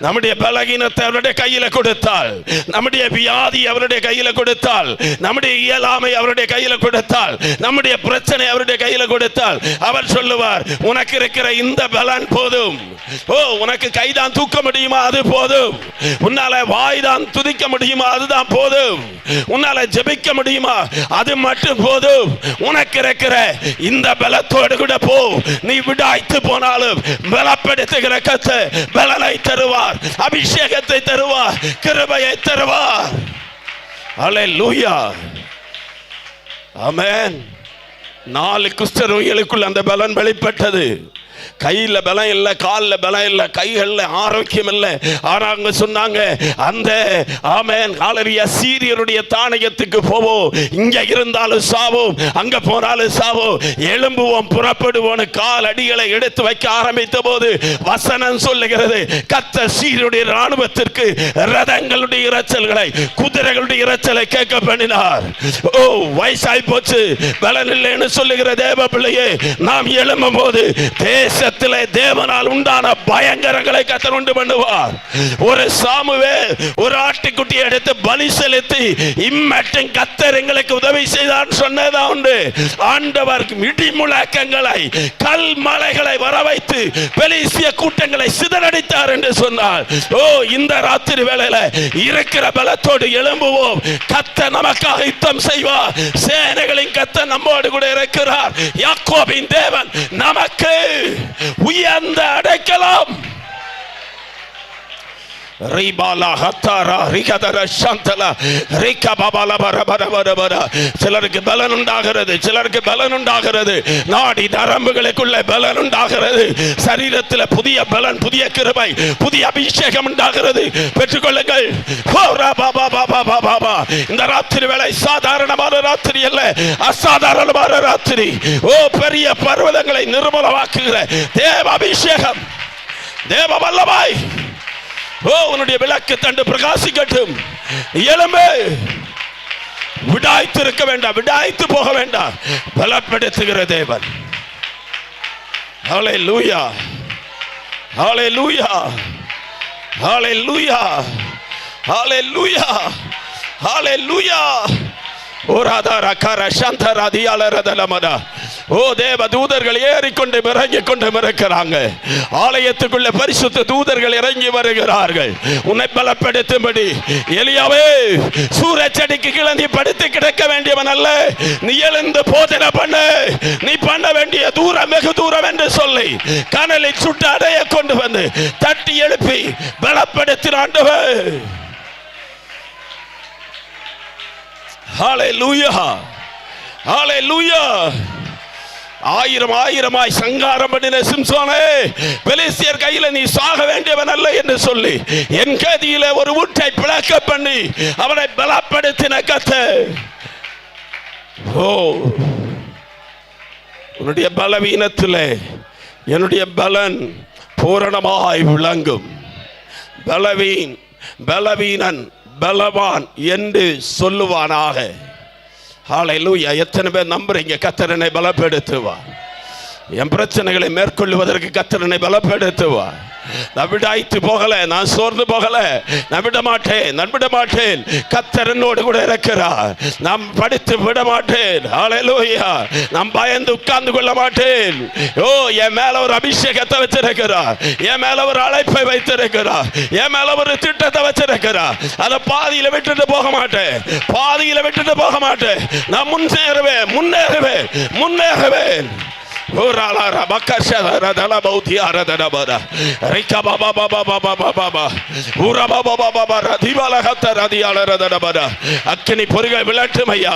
நம்முடைய பலகீனத்தை அவருடைய கையில கொடுத்தால், நம்முடைய வியாதி அவருடைய கையில கொடுத்தால், நம்முடைய இயலாமை அவருடைய கையில கொடுத்தால், நம்முடைய பிரச்சனை அவருடைய கையில கொடுத்தால், அவர் சொல்லுவார், உனக்கு இருக்கிற இந்த பலன் போதும். ஓ, உனக்கு கைதான் தூக்க முடியுமா? அது போதும். உன்னால வாய் தான் துதிக்க முடியுமா? அதுதான் போதும். உன்னால ஜெபிக்க முடியுமா? அது மட்டும் போதும். உனக்கு இருக்கிற இந்த பலத்தோடு கூட போ. நீ விடாய்த்து போனாலும் பலப்படுத்துகிற கர்த்தர் பலனை தருவார், அபிஷேகத்தை தருவார், கிருபையை தருவார். அல்லேலூயா. ஆமென். 4 குஷ்டரோகிகளுக்குள் அந்த பலன் வெளிப்பட்டது. கையில் பலம் இல்லை, காலில் பலம் இல்லை, கைகளில் ஆரோக்கியம் இல்லை. ஆனால் அவங்க சொன்னாங்க, அந்த ஆமென் ஹல்லேலூயா சீரியருடைய தானயத்துக்கு போவோம், இங்கே இருந்தாலும் சாவோம், அங்கே போனாலும் சாவோம், எழும்புவோம், புறப்படுவோம். கால் அடிகளை எடுத்து வைக்க ஆரம்பித்த போது வசனம் சொல்லுகிறது, கர்த்தர் சீரியருடைய ராணுவத்திற்கு ரதங்களுடைய இரைச்சல்களை, குதிரைகளுடைய இரைச்சலை கேட்க பண்ணினார். ஓ, வயசாகி போச்சு, பலன் இல்லைன்னு சொல்லுகிற தேவ பிள்ளையே, நாம் எழும்பும் போது தேசத்திலே தேவனால் உண்டான பயங்கரங்களை கர்த்தர் உண்டு பண்ணுவார். ஒரு சாமுவேல் ஒரு ஆட்டுக்குட்டியை எடுத்து பலி செலுத்தி, இம்மட்டும் கர்த்தர் எங்களுக்கு உதவி செய்தார் சொன்னதா உண்டு. ஆண்டவர் இடி முழக்கங்களை, கல் மலைகளை வர வைத்து பெலிஸ்திய கூட்டங்களை சிதறடித்தார் என்று சொன்னார். ஓ, இந்த ராத்திரி வேளையில இருக்கிற பலத்தோடு எழும்புவோம். கர்த்தர் நமக்காக யுத்தம் செய்வார். சேனைகளின் கர்த்தர் நம்மோடு கூட இருக்கிறார். யாக்கோபின் தேவன் நமக்கு உயர்ந்த அடைக்கலம். சிலருக்கு பலன் உண்டாகிறது, சிலருக்கு பலன் உண்டாகிறது, நாடி நரம்புகளுக்குள்ள பலன் உண்டாகிறது, சரீரத்தில் புதிய பலன், புதிய கிருபை, புதிய அபிஷேகம் உண்டாகிறது. பெற்றுக்கொள்ளுங்கள். இந்த ராத்திரி வேளை சாதாரணமான ராத்திரி அல்ல, அசாதாரணமான ராத்திரி. ஓ, பெரிய பர்வதங்களை நிர்மூலமாக்குகிற தேவ அபிஷேகம், தேவ வல்லமை. ஓ, உன்னுடைய விளக்கு தண்டு பிரகாசிக்கட்டும். எழும்பு. விடாய்த்து இருக்க வேண்டாம், விடாய்த்து போக வேண்டாம். பலப்படுத்துகிற தேவன். ஹல்லேலூயா, ஹல்லேலூயா, ஹல்லேலூயா, ஹல்லேலூயா, ஹல்லேலூயா. ஓ, தேவ தூதர்கள் ஏறிக்கொண்டு இறங்கி கொண்டு இருக்கிறாங்க. ஆலயத்துக்குள்ள பரிசுத்த தூதர்கள் இறங்கி வருகிறார்கள் உன்னை பலப்படுத்தும்படி. எலியாவே, சூரச்செடிக்கு கிளந்தி படுத்து கிடக்க வேண்டியவன் அல்ல, நீ எழுந்து போதனை பண்ணு. நீ பண்ண வேண்டிய தூரம் வெகு தூரம் என்று சொல்லி கனலை சுட்டு அடைய கொண்டு வந்து தட்டி எழுப்பி பலப்படுத்தின ஆண்டவர். ஹல்லேலூயா, ஹல்லேலூயா. ஆயிரமாய் சங்காரம் பண்ணின சிம்சோனே, பெலிஸ்தியர் கையில நீ சாக வேண்டியவன் அல்ல என்று சொல்லி என் கதியில ஒரு ஊற்றை பிளக்க பண்ணி அவனை பலப்படுத்தின கர்த்தர். ஓ, உன்னுடைய பலவீனத்திலே என்னுடைய பலன் பூரணமாய் விளங்கும். பலவீனன் பலவான் என்று சொல்லுவானாக. ஹல்லேலூயா. எத்தனை பேர் நம்புறீங்க கர்த்தர் என்னை பலப்படுத்துவார்? என் பிரச்சனைகளை மேற்கொள்வதற்கு கர்த்தர் என்னை பலப்படுத்துவார். நான் விடாய்த்து போகல, நான் சோர்ந்து போகல, நான் விட மாட்டேன். கர்த்தர் என்னோடு கூட இருக்கிறார். நான் படித்து விட மாட்டேன். ஹல்லேலூயா. நான் பயந்து உட்கார்ந்து கொள்ள மாட்டேன். ஓ, என் மேல ஒரு அபிஷேகத்தை வச்சிருக்கிறார், என் மேல ஒரு அழைப்பை வைத்திருக்கிறார், என் மேல ஒரு திட்டத்தை வச்சிருக்கிறார். அதை பாதியில விட்டுட்டு போக மாட்டேன். நான் முன்னேறுவேன். அக்கினி பொறிகள் விழட்டும் ஐயா.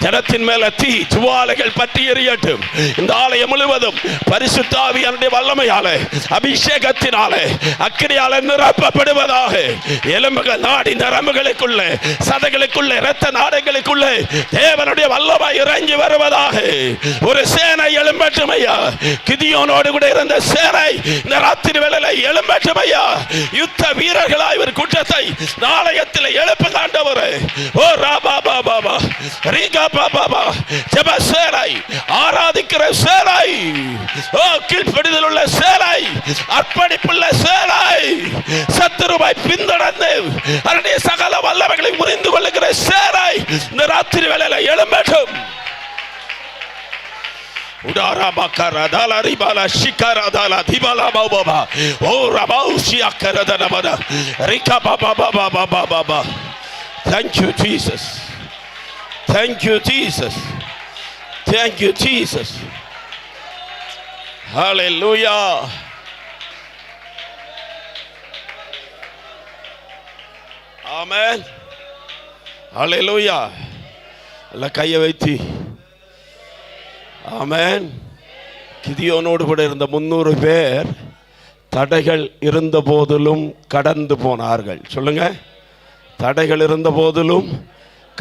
ஜனத்தின் மேல தீ ஜுவாலைகள் பற்றி எரியட்டும். இந்த ஆலயம் முழுவதும் பரிசுத்த ஆவியானுடைய வல்லமையாலே, அபிஷேகத்தினாலே, அக்கினியாலே நிரப்பப்படுவதாக. எலும்புகள், நாடி நரம்புகளுக்குள்ளே, சதைகளுக்குள்ளே, இரத்த நாடுகளுக்குள்ளே தேவனுடைய வல்லமை இறங்கி வருவதாக. ஒரு சேனை எழும்பட்டும் ஐயா. கிதியோனோடு கூட இருந்த சேனை இந்த ராத்திரி வேளையில எழும்பட்டும் ஐயா. யுத்த வீரர்களாய் ஒரு கூட்டத்தை ஆலயத்தில் எழுப்பு ஆண்டவரே. ஓ ராபா பாபா ரீகா பாபா ஜெப சேனை, ஆராதிக்கிற சேனை, ஓ கீழ்ப்படிதல் உள்ள சேனை, அர்ப்பணிப்புள்ள சேனை, சத்துருவை பின்தொடர்ந்து அவருடைய சகல வல்லமைகளை புரிந்து கொள்ளுகிற சேனை இந்த ராத்திரி வேளையில எழும்பட்டும். Udara bakara dala ribala shikara dala dibala baba o rabau shiakara dala bada rika baba baba baba baba. Thank you Jesus, thank you Jesus, thank you Jesus. Hallelujah. Amen. Hallelujah. alla kaiya வைத்தி ஆமென். கிதியோனோடு கூட இருந்த 300 பேர் தடைகள் இருந்த போதிலும் கடந்து போனார்கள். சொல்லுங்க, தடைகள் இருந்த போதிலும்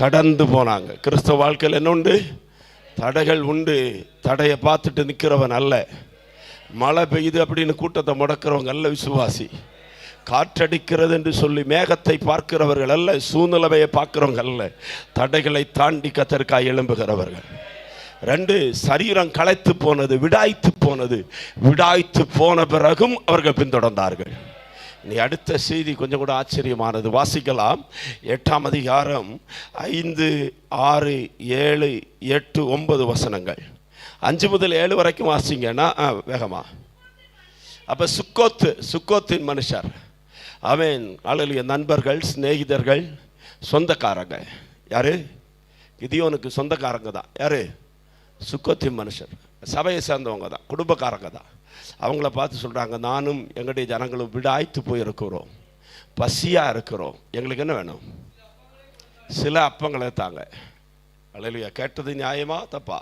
கடந்து போனாங்க. கிறிஸ்தவ வாழ்க்கையில் என்ன உண்டு? தடைகள் உண்டு. தடையை பார்த்துட்டு நிற்கிறவன் அல்ல. மழை பெய்யுது அப்படின்னு கூட்டத்தை முடக்கிறவங்க அல்ல விசுவாசி. காற்றடிக்கிறது என்று சொல்லி மேகத்தை பார்க்கிறவர்கள் அல்ல. சூழ்நிலையை பார்க்கிறவங்க அல்ல. தடைகளை தாண்டி கர்த்தருக்காய் எழும்புகிறவர்கள். 2, சரீரம் களைத்து போனது, விடாய்த்து போனது. விடாய்த்து போன பிறகும் அவர்கள் பின்தொடர்ந்தார்கள். நீ அடுத்த செய்தி கொஞ்சம் கூட ஆச்சரியமானது. வாசிக்கலாம். 8ஆம் அதிகாரம் 5, 6, 7, 8, 9 வசனங்கள். 5 முதல் 7 வரைக்கும் வாசிங்கன்னா வேகமா. அப்ப சுக்கோத்தின் மனுஷர், அவன் ஆளுடைய நண்பர்கள், சிநேகிதர்கள், சொந்தக்காரங்க. யாரு? கிதியோனுக்கு சொந்தக்காரங்க தான். யாரு? சுக்கோத்தின் மனுஷர். சபையை சேர்ந்தவங்க தான், குடும்பக்காரங்க தான். அவங்கள பார்த்து சொல்கிறாங்க, நானும் எங்களுடைய ஜனங்களும் விடாய்த்து போயிருக்கிறோம், பசியாக இருக்கிறோம், எங்களுக்கு என்ன வேணும்? சில அப்பங்களை தாங்க. அல்லேலூயா. கேட்டது நியாயமா தப்பா?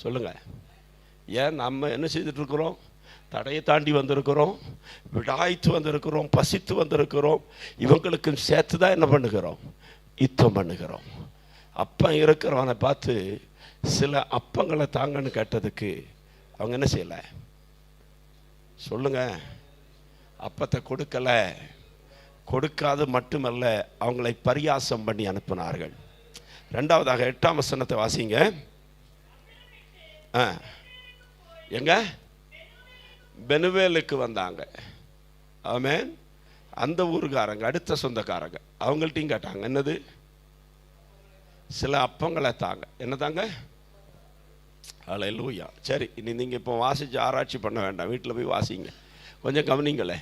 சொல்லுங்க. ஏன் நம்ம என்ன செய்துட்ருக்கிறோம்? தடையை தாண்டி வந்திருக்கிறோம், விடாய்த்து வந்திருக்கிறோம், பசித்து வந்திருக்கிறோம். இவங்களுக்கும் சேர்த்து தான் என்ன பண்ணுகிறோம்? யுத்தம் பண்ணுகிறோம். அப்பம் இருக்கிறவனை பார்த்து சில அப்பங்களை தாங்கன்னு கேட்டதுக்கு அவங்க என்ன செய்யலை? சொல்லுங்க. அப்பத்தை கொடுக்கல. கொடுக்காது மட்டுமல்ல, அவங்களை பரியாசம் பண்ணி அனுப்பினார்கள். 2வதாக 8ஆம் வசனத்தை வாசிங்க. எங்க? பெனுவேலுக்கு வந்தாங்க. ஆமென். அந்த ஊருக்காரங்க, அடுத்த சொந்தக்காரங்க, அவங்கள்ட்டையும் கேட்டாங்க. என்னது? சில அப்பங்களை தாங்க. என்ன தாங்க? அல்லேலூயா. சரி, இனி நீங்கள் இப்போ வாசித்து ஆராய்ச்சி பண்ண வேண்டாம், வீட்டில் போய் வாசிங்க, கொஞ்சம் கவனிங்களே.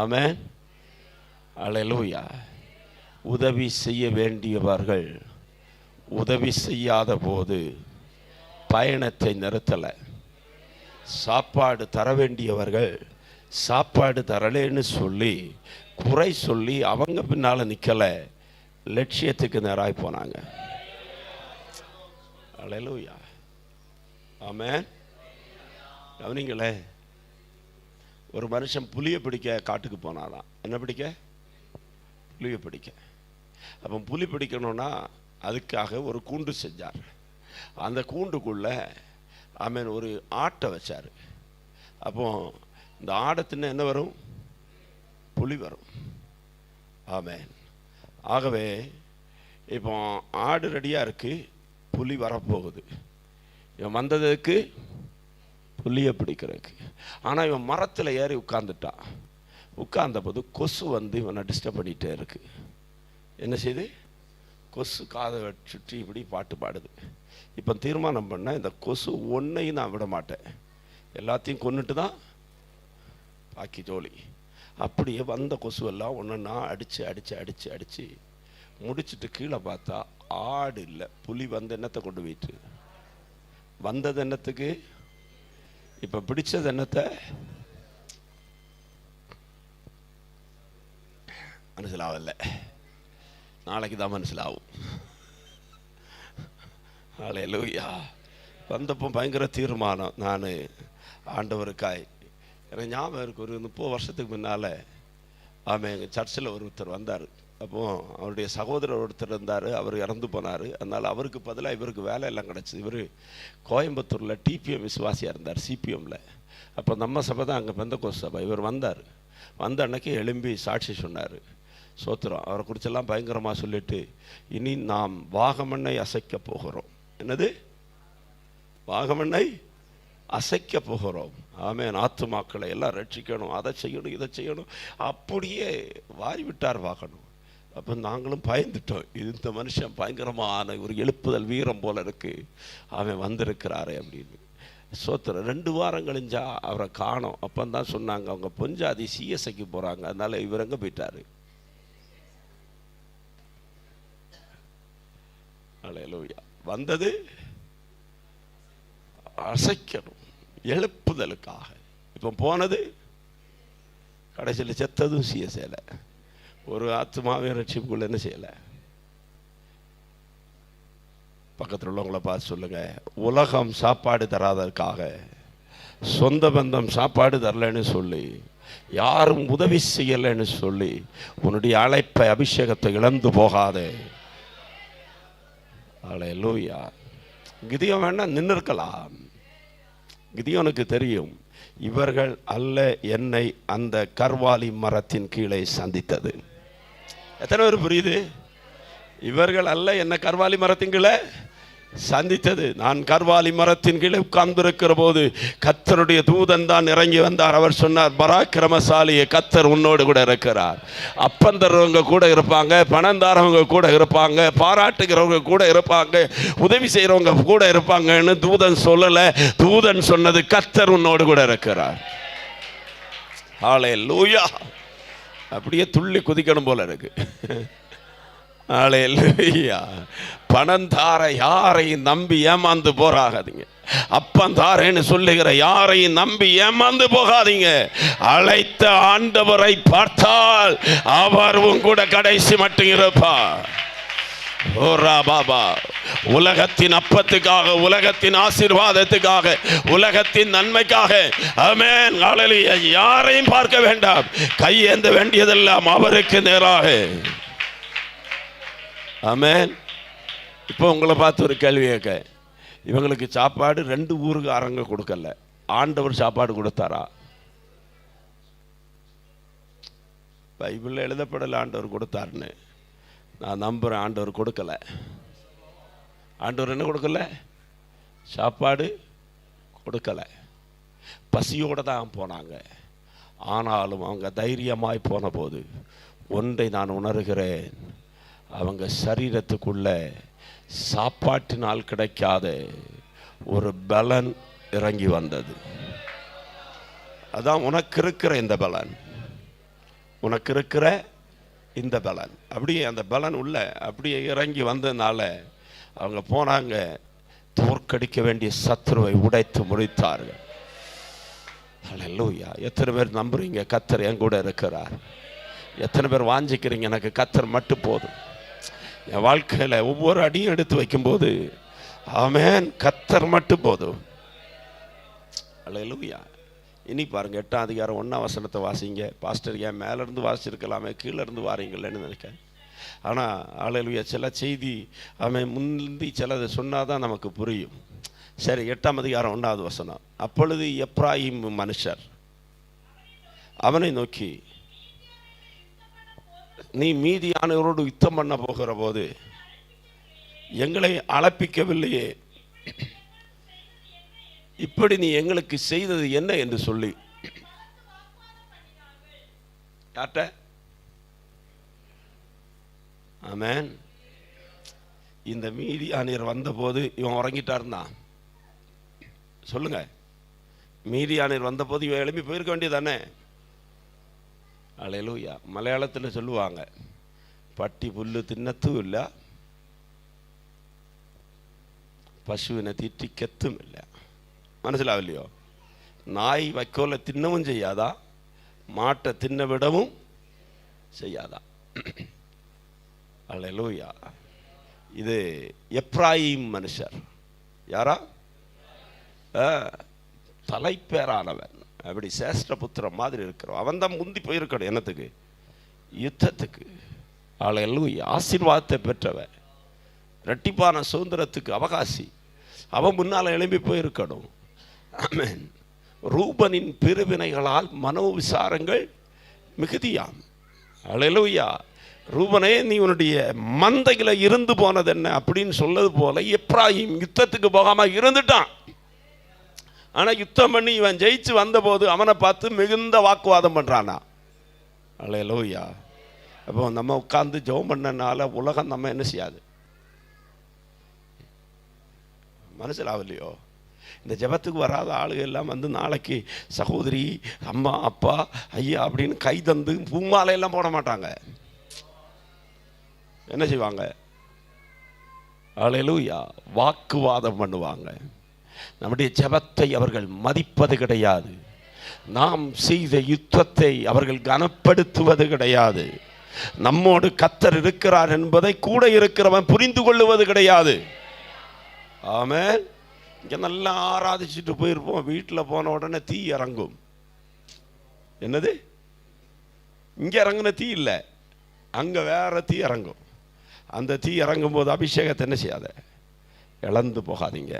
ஆமென். அல்லேலூயா. உதவி செய்ய வேண்டியவர்கள் உதவி செய்யாத போது பயணத்தை நிறுத்தலை. சாப்பாடு தர வேண்டியவர்கள் சாப்பாடு தரலேன்னு சொல்லி குறை சொல்லி அவங்க பின்னால் நிற்கலை, லட்சியத்துக்கு நேராய் போனாங்க. அல்லேலூயா. ஆமென். கவனிங்களே. ஒரு மனுஷன் புலியை பிடிக்க காட்டுக்கு போனாலாம். என்ன பிடிக்க? புலியை பிடிக்க. அப்போ புலி பிடிக்கணும்னா அதுக்காக ஒரு கூண்டு செஞ்சார். அந்த கூண்டுக்குள்ள ஆமென் ஒரு ஆட்டை வச்சார். அப்போ இந்த ஆடத்தின்னு என்ன வரும்? புலி வரும். ஆமென். ஆகவே இப்போ ஆடு ரெடியாக இருக்கு, புலி வரப்போகுது. இவன் வந்ததுக்கு புலியை பிடிக்கிறதுக்கு. ஆனால் இவன் மரத்தில் ஏறி உட்கார்ந்துட்டான். உட்கார்ந்த போது கொசு வந்து இவனை டிஸ்டர்ப் பண்ணிகிட்டே இருக்கு. என்ன செய்யுது? கொசு காதை சுற்றி இப்படி பாட்டு பாடுது. இப்போ தீர்மானம் பண்ண, இந்த கொசு ஒன்றையும் நான் விட மாட்டேன், எல்லாத்தையும் கொண்டுட்டு தான் பாக்கி ஜோலி. அப்படியே வந்த கொசுவெல்லாம் ஒன்றுன்னா அடித்து அடித்து அடித்து அடித்து முடிச்சுட்டு கீழே பார்த்தா ஆடு இல்லை, புலி வந்து என்னத்தை கொண்டு போயிட்டு வந்தது என்னத்துக்கு? இப்போ பிடிச்சது என்னத்தை? மனசிலாவல்ல, நாளைக்கு தான் மனசிலாகும். ஹல்லேலூயா. வந்தப்போ பயங்கர தீர்மானம். நான் ஆண்டவருக்காய், எனக்கு ஞாபகம் இருக்கு, ஒரு 30 வருஷத்துக்கு முன்னால் எங்கள் சர்ச்சில் ஒருத்தர் வந்தார். அப்போது அவருடைய சகோதரர் ஒருத்தர் இருந்தார், அவர் இறந்து போனார். அதனால் அவருக்கு பதிலாக இவருக்கு வேலை எல்லாம் கிடச்சிது. இவர் கோயம்புத்தூரில் டிபிஎம் விசுவாசியாக இருந்தார், சிபிஎம்மில். அப்போ நம்ம சபை தான் அங்கே பெந்தகோஸ்து சபை. இவர் வந்தார். வந்த அன்னைக்கு எழும்பி சாட்சி சொன்னார். சோத்திரம். அவரை குறிச்செல்லாம் பயங்கரமாக சொல்லிட்டு, இனி நாம் வாகமண்ணை அசைக்க போகிறோம். என்னது? வாகமண்ணை அசைக்க போகிறோம். ஆமென். ஆத்துமாக்களை எல்லாம் ரட்சிக்கணும், அதை செய்யணும், இதை செய்யணும், அப்படியே வாரி விட்டார் வாகனம். அப்போ நாங்களும் பயந்துட்டோம். இந்த மனுஷன் பயங்கரமான ஒரு எழுப்புதல் வீரம் போல இருக்கு, அவன் வந்திருக்கிறாரே அப்படின்னு. சோத்திரம். 2 வாரம் கழிஞ்சா அவரை காணோம். அப்போ தான் சொன்னாங்க, அவங்க பொஞ்சாதி சிஎஸ்ஐக்கு போகிறாங்க, அதனால இவர் எங்கே போயிட்டாரு. ஹல்லேலூயா. வந்தது அசைக்கணும், எழுப்புதலுக்காக. இப்போ போனது கடைசியில் செத்ததும் சிஎஸ்ஐல. ஒரு ஆத்மாவையும் ரட்சிப்புக்குள்ள என்ன செய்யலை. பக்கத்தில் உள்ளவங்களை பார்த்து சொல்லுங்க, உலகம் சாப்பாடு தராதற்காக, சொந்த பந்தம் சாப்பாடு தரலன்னு சொல்லி, யாரும் உதவி செய்யலைன்னு சொல்லி உன்னுடைய அழைப்பை, அபிஷேகத்தை இழந்து போகாதே. ஹல்லேலூயா. கிதியோன் வேணா நின்று இருக்கலாம். கிதியோனுக்கு தெரியும், இவர்கள் அல்ல என்னை அந்த கர்வாலி மரத்தின் கீழே சந்தித்தது. எத்தனை பேர் புரியுது? இவர்கள் அல்ல என்ன கர்வாலி மரத்தின் கீழே சந்தித்தது. நான் கர்வாலி மரத்தின் கீழே உட்கார்ந்திருக்கிற போது கர்த்தருடைய தூதன் தான் இறங்கி வந்தார். அவர் சொன்னார், பராக்கிரமசாலியே, கர்த்தர் உன்னோடு கூட இருக்கிறார். அப்பந்தரவங்க கூட இருப்பாங்க, பணந்தாரவங்க கூட இருப்பாங்க, பாராட்டுகிறவங்க கூட இருப்பாங்க, உதவி செய்கிறவங்க கூட இருப்பாங்கன்னு தூதன் சொல்லலை. தூதன் சொன்னது, கர்த்தர் உன்னோடு கூட இருக்கிறார். ஹல்லேலூயா. அப்படியே துள்ளி குதிக்கணும் போல இருக்கு. ஹல்லேலூயா. பணந்தார யாரையும் நம்பி ஏமாந்து போகாதீங்க. அப்பந்தாரேன்னு சொல்லுகிற யாரையும் நம்பி ஏமாந்து போகாதீங்க. அழைத்த ஆண்டவரை பார்த்தால் அவர் கூட கடைசி மட்டும் இருப்பார். ஓரா பாபா. உலகத்தின் அப்பத்துக்காக, உலகத்தின் ஆசீர்வாதத்துக்காக, உலகத்தின் நன்மைக்காக, ஆமென், ஹல்லேலூயா, யாரையும் பார்க்க வேண்டாம். கையேந்த வேண்டியதெல்லாம் அவருக்கு நேராக. ஆமென். இப்போ உங்களை பார்த்து ஒரு கேள்வி கேட்க, இவங்களுக்கு சாப்பாடு 2 ஊருக்காரங்க கொடுக்கல, ஆண்டவர் சாப்பாடு கொடுத்தாரா? பைபிளில் எழுதப்படலை ஆண்டவர் கொடுத்தாருன்னு. நான் நம்புகிறேன் ஆண்டவர் கொடுக்கல. ஆண்டவர் என்ன கொடுக்கல? சாப்பாடு கொடுக்கலை. பசியோடு தான் போனாங்க. ஆனாலும் அவங்க தைரியமாய் போன போது ஒன்றை நான் உணர்கிறேன், அவங்க சரீரத்துக்குள்ள சாப்பாட்டினால் கிடைக்காத ஒரு பலன் இறங்கி வந்தது. அதான் உனக்கு இருக்கிற இந்த பலன், உனக்கு இருக்கிற இந்த பலன். அப்படியே அந்த பலன் உள்ள அப்படியே இறங்கி வந்ததுனால அவங்க போனாங்க, தோற்கடிக்க வேண்டிய சத்துருவை உடைத்து முடித்தார்கள். ஹல்லேலூயா. எத்தனை பேர் நம்புறீங்க கர்த்தர் என் கூட இருக்கிறார்? எத்தனை பேர் வாஞ்சிக்கிறீங்க, எனக்கு கர்த்தர் மட்டும் போதும்? என் வாழ்க்கையில் ஒவ்வொரு அடியும் எடுத்து வைக்கும்போது, ஆமென், கர்த்தர் மட்டும் போதும். ஹல்லேலூயா. இனி பாருங்க, 8ஆம் அதிகாரம் 1ஆம் வசனத்தை வாசிங்க. பாஸ்டர் ஏன் மேலேருந்து வாசிச்சிருக்கலாமே, கீழே இருந்து வாரீங்களேன்னு நினைக்கிறேன். ஆனால் ஹல்லேலூயா, சில செய்தி அவன் முந்தி சிலதை சொன்னாதான் நமக்கு புரியும். சரி, 8ஆம் அதிகாரம் 1ஆவது வசனம். அப்பொழுது எப்ராயிம் மனுஷர் அவனை நோக்கி, நீ மீதியானவரோடு யுத்தம் பண்ண போகிற போது எங்களை அழைப்பிக்கவில்லையே, இப்படி நீ எங்களுக்கு செய்தது என்ன என்று சொல்லி யார்ட்ட? ஆமென். இந்த மீதியானியர் வந்தபோது இவன் உறங்கிட்டாருன்னா சொல்லுங்க. மீதியானியர் வந்தபோது இவன் எழுப்பி போயிருக்க வேண்டியதானே? ஹல்லேலூயா. மலையாளத்தில் சொல்லுவாங்க, பட்டி புல்லு தின்னத்தும் இல்லை, പശുവിനെ തീറ്റിക്കത്തുമില്ല. മനസ്സിലാവില്ലയോ? നായ് വൈക്കോലെ തിന്നവും ചെയ്യാതാ, മാട്ടെ തിന്ന വിടവും ചെയ്യാതാ. அல்லேலூயா. இது எப்ராயிம் மனுஷர். யாரா? தலைப்பேரானவன், அப்படி சேஷ்டபுத்திரம் மாதிரி இருக்கிறோம். அவன் தான் முந்தி போயிருக்கணும். என்னத்துக்கு? யுத்தத்துக்கு. அல்லேலூயா. ஆசீர்வாதத்தை பெற்றவன், இரட்டிப்பான சுதந்திரத்துக்கு அவகாசி. அவன் முன்னால் எழும்பி போயிருக்கணும். ஆமென். ரூபனின் பிரிவினைகளால் மனோவிசாரங்கள் மிகுதியாம். அல்லேலூயா. ரூபனே, நீ உன்னுடைய மந்தையில இருந்து போனது என்ன அப்படின்னு சொல்லது போல எப்ராயிம் யுத்தத்துக்கு போகாம இருந்துட்டான். ஆனா யுத்தம் பண்ணி இவன் ஜெயிச்சு வந்த போது அவனை பார்த்து மிகுந்த வாக்குவாதம் பண்றானா. அல்லேலூயா. அப்போ நம்ம உட்கார்ந்து ஜெபம் பண்ணனால உலகம் நம்ம என்ன செய்யாது? மனசிலாவில்லையோ? இந்த ஜெபத்துக்கு வராத ஆளுகள் எல்லாம் வந்து நாளைக்கு சகோதரி, அம்மா, அப்பா, ஐயா அப்படின்னு கை தந்து பூமாலையெல்லாம் போட மாட்டாங்க. என்ன செய்வாங்க? அல்லேலூயா. வாக்குவாதம் பண்ணுவாங்க. நம்முடைய ஜெபத்தை அவர்கள் மதிப்பது கிடையாது. நாம் செய்த யுத்தத்தை அவர்கள் கனப்படுத்துவது கிடையாது. நம்மோடு கர்த்தர் இருக்கிறார் என்பதை கூட இருக்கிறவன் புரிந்து கொள்ளுவது கிடையாது. ஆமென். இங்கே நல்லா ஆராதிச்சுட்டு போயிருப்போம், வீட்டில் போன உடனே தீ இறங்கும். என்னது? இங்கே இறங்குன தீ இல்லை, அங்கே வேற தீ இறங்கும். அந்த தீ இறங்கும் போது அபிஷேகத்தை என்ன செய்யாத? இழந்து போகாதீங்க.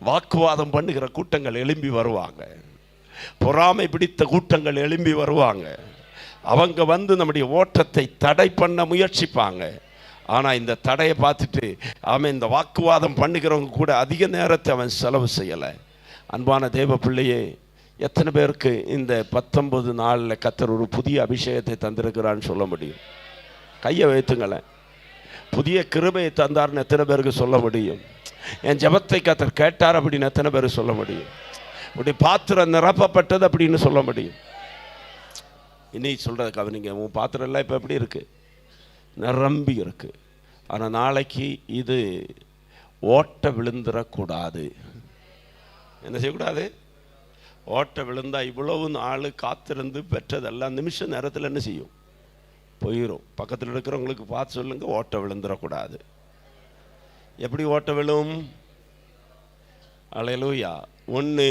வாக்குவாதம் பண்ணுகிற கூட்டங்கள் எழும்பி வருவாங்க. பொறாமை பிடித்த கூட்டங்கள் எழும்பி வருவாங்க. அவங்க வந்து நம்முடைய ஓட்டத்தை தடை பண்ண முயற்சிப்பாங்க. ஆனால் இந்த தடையை பார்த்துட்டு அவன் இந்த வாக்குவாதம் பண்ணுகிறவங்க கூட அதிக நேரத்தை அவன் செலவு செய்யலை. அன்பான தேவ பிள்ளையே, எத்தனை பேருக்கு இந்த 19 நாளில் கர்த்தர் ஒரு புதிய அபிஷேகத்தை தந்திருக்கிறான்னு சொல்ல முடியும்? கையை வைத்துங்களேன். புதிய கிருபையை தந்தார்னு எத்தனை பேருக்கு சொல்ல முடியும்? என் ஜெபத்தை கர்த்தர் கேட்டார் அப்படின்னு எத்தனை பேர் சொல்ல முடியும்? இப்படி பாத்திரம் நிரப்பப்பட்டது அப்படின்னு சொல்ல முடியும்? இன்னைக்கு சொல்றது கவனிங்க. உன் பாத்திரம் எல்லாம் இப்போ எப்படி இருக்கு? நிரம்பி இருக்கு. ஆனால் நாளைக்கு இது ஓட்ட விழுந்துடக்கூடாது. என்ன செய்யக்கூடாது? ஓட்ட விழுந்தா இவ்வளவு நாள் காத்திருந்து பெற்றதெல்லாம் நிமிஷ நேரத்தில் என்ன செய்யும்? போயிடும். பக்கத்தில் இருக்கிறவங்களுக்கு பார்த்து சொல்லுங்க, ஓட்ட விழுந்துடக்கூடாது. எப்படி ஓட்ட விழும்? அல்லேலூயா. ஒன்று,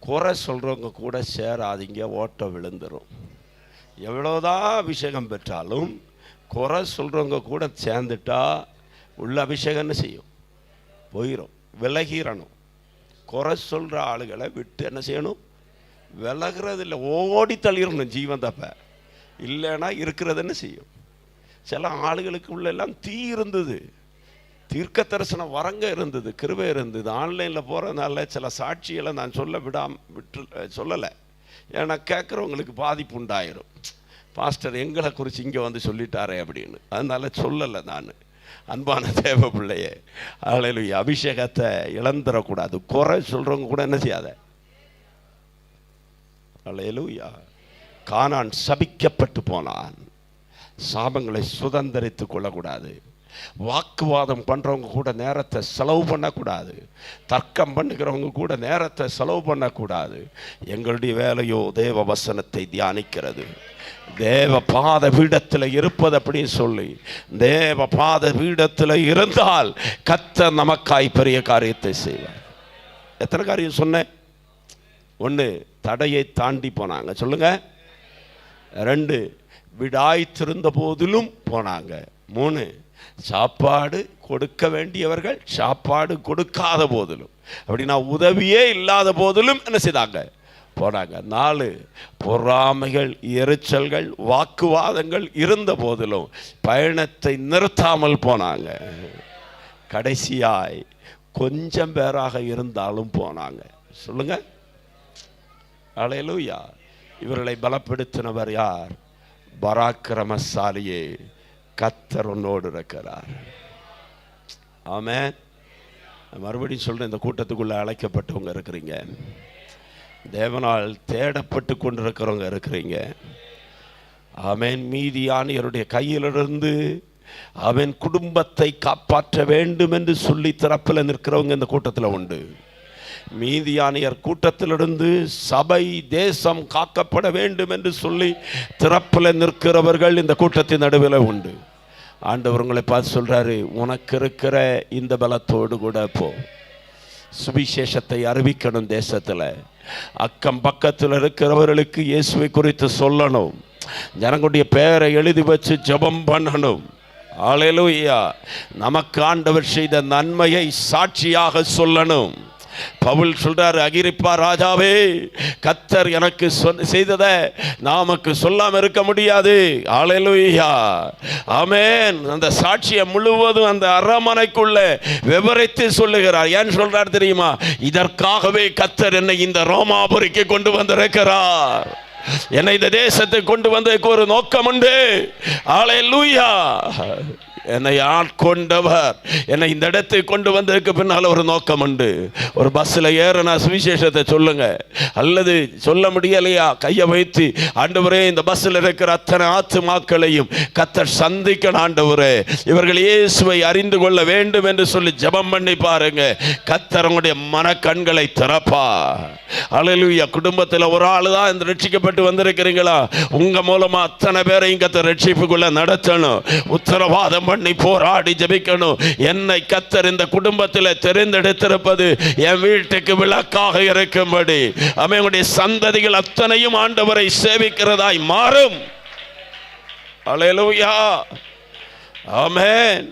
குறை சொல்கிறவங்க கூட சேராதீங்க, ஓட்ட விழுந்துடும். எவ்வளோதான் அபிஷேகம் பெற்றாலும் குறை சொல்கிறவங்க கூட சேர்ந்துட்டா உள்ள அபிஷேகம் என்ன செய்யும்? போயிடும். விலகிடணும். குறை சொல்கிற ஆளுகளை விட்டு என்ன செய்யணும்? விலகிறது இல்லை, ஓடி தள்ளிடணும் ஜீவன் தப்ப. இல்லைன்னா இருக்கிறது என்ன செய்யும்? சில ஆளுகளுக்கு உள்ளெல்லாம் தீ இருந்தது, தீர்க்க தரிசன வரங்க இருந்தது, கிருபை இருந்தது. ஆன்லைனில் போகிறதுனால சில சாட்சிகளை நான் சொல்லலை. ஏன்னா கேட்குறவங்களுக்கு பாதிப்பு உண்டாயிரும். பாஸ்டர் எங்களை குறித்து இங்கே வந்து சொல்லிட்டாரே அப்படின்னு, அதனால சொல்லலை நான். அன்பான தேவ பிள்ளையே, அல்லேலூயா. அபிஷேகத்தை இழந்துடக்கூடாது. குறை சொல்கிறவங்க கூட என்ன செய்யாத? அல்லேலூயா. கானான் சபிக்கப்பட்டு போனான். சாபங்களை சுதந்திரித்து கொள்ளக்கூடாது. வாக்குவாதம் பண்ணுறவங்க கூட நேரத்தை செலவு பண்ணக்கூடாது. தர்க்கம் பண்ணுகிறவங்க கூட நேரத்தை செலவு பண்ணக்கூடாது. எங்களுடைய வேலையோ தேவ வசனத்தை தியானிக்கிறது, தேவ பாத பீடத்தில் இருப்பது அப்படின்னு சொல்லி, தேவ பாத பீடத்தில் இருந்தால் கர்த்தர் நமக்காய் பெரிய காரியத்தை செய்வார். எத்தனை காரியம் சொன்னேன்? 1, தடையை தாண்டி போனாங்க. சொல்லுங்க. 2, விடாய்த்திருந்த போதிலும் போனாங்க. 3, சாப்பாடு கொடுக்க வேண்டியவர்கள் சாப்பாடு கொடுக்காத போதிலும், அப்படின்னா உதவியே இல்லாத போதிலும் என்ன செய்தாங்க? போனாங்க. 4, பொறாமைகள், எரிச்சல்கள், வாக்குவாதங்கள் இருந்த போதிலும் பயணத்தை நிறுத்தாமல் போனாங்க. கடைசியாய் கொஞ்சம் பேராக இருந்தாலும் போனாங்க. சொல்லுங்க. அல்லேலூயா. இவர்களை பலப்படுத்தினவர் யார்? பராக்கிரமசாலியே, கர்த்தர் உன்னோடு இருக்கிறார். ஆமென். மறுபடியும் சொல்றேன், இந்த கூட்டத்துக்குள்ள அழைக்கப்பட்டவங்க இருக்கிறீங்க, தேவனால் தேடப்பட்டு கொண்டிருக்கிறவங்க இருக்கிறீங்க. ஆமென். மீதியானியருடைய கையிலிருந்து அவன் குடும்பத்தை காப்பாற்ற வேண்டும் என்று சொல்லி திறப்பில் நிற்கிறவங்க இந்த கூட்டத்தில் உண்டு. மீதியானியர் கூட்டத்திலிருந்து சபை தேசம் காக்கப்பட வேண்டும் என்று சொல்லி திறப்பில் நிற்கிறவர்கள் இந்த கூட்டத்தின் நடுவில் உண்டு. ஆண்டவர் உங்களை பார்த்து சொல்றாரு, உனக்கு இருக்கிற இந்த பலத்தோடு கூட போ, சுவிசேஷத்தை அறிவிக்கணும். தேசத்தில் அக்கம் பக்கத்தில் இருக்கிறவர்களுக்கு இயேசுவை குறித்து சொல்லணும். ஜனங்களுடைய பெயரை எழுதி வச்சு ஜெபம் பண்ணணும். அல்லேலூயா. நமக்கு ஆண்டவர் செய்த நன்மையை சாட்சியாக சொல்லணும். பவுல் சொல்றாரு, அகிரிப்பா ராஜாவே, கர்த்தர் எனக்கு செய்ததை நமக்கு சொல்லாம இருக்க முடியாது. அல்லேலூயா, ஆமென். அந்த சாட்சியை முழுவதும் அந்த அரமனைக்குள்ள விவரித்து சொல்லுகிறார். ஏன் சொல்றார் தெரியுமா? இதற்காகவே கர்த்தர் என்னை இந்த ரோமாபுரிக்கு கொண்டு வந்திருக்கிறார். என்னை இந்த தேசத்துக்கு கொண்டு வந்ததுக்கு ஒரு நோக்கம் உண்டு. அல்லேலூயா. என்னை ஆட்கொண்டவர் என்னை இந்த இடத்துக்கு கொண்டு வந்ததுக்கு பின்னால் ஒரு நோக்கம் உண்டு. ஒரு பஸ்ஸில் ஏறினா சுவிசேஷத்தை சொல்லுங்க, அல்லது சொல்ல முடியலையா கையை வைத்து, ஆண்டவரே இந்த பஸ்ஸில் இருக்கிற அத்தனை ஆத்துமாக்களையும் கர்த்தர் சந்திக்கணும். ஆண்டவரே, இவர்கள் இயேசுவை அறிந்து கொள்ள வேண்டும் என்று சொல்லி ஜெபம் பண்ணி பாருங்க. கர்த்தர் உங்களுடைய மனக்கண்களை திறப்பா. அல்லேலூயா. குடும்பத்தில் ஒரு ஆள் தான் இந்த ரட்சிக்கப்பட்டு வந்திருக்கிறீங்களா? உங்க மூலமா அத்தனை பேரையும் கர்த்தர் ரட்சிப்புக்குள்ள நடத்தணும். உத்தரவாதம் பண்ணி போராடி ஜெபிக்கணும். என்னை கர்த்தர் இந்த குடும்பத்தில் தெரிந்தெடுத்திருப்பது என் வீட்டுக்கு விளக்காக இருக்கும்படி அவங்களுடைய சந்ததிகள் அத்தனையும் ஆண்டவரை சேவிக்கிறதாய் மாறும். அல்லேலூயா, ஆமென்.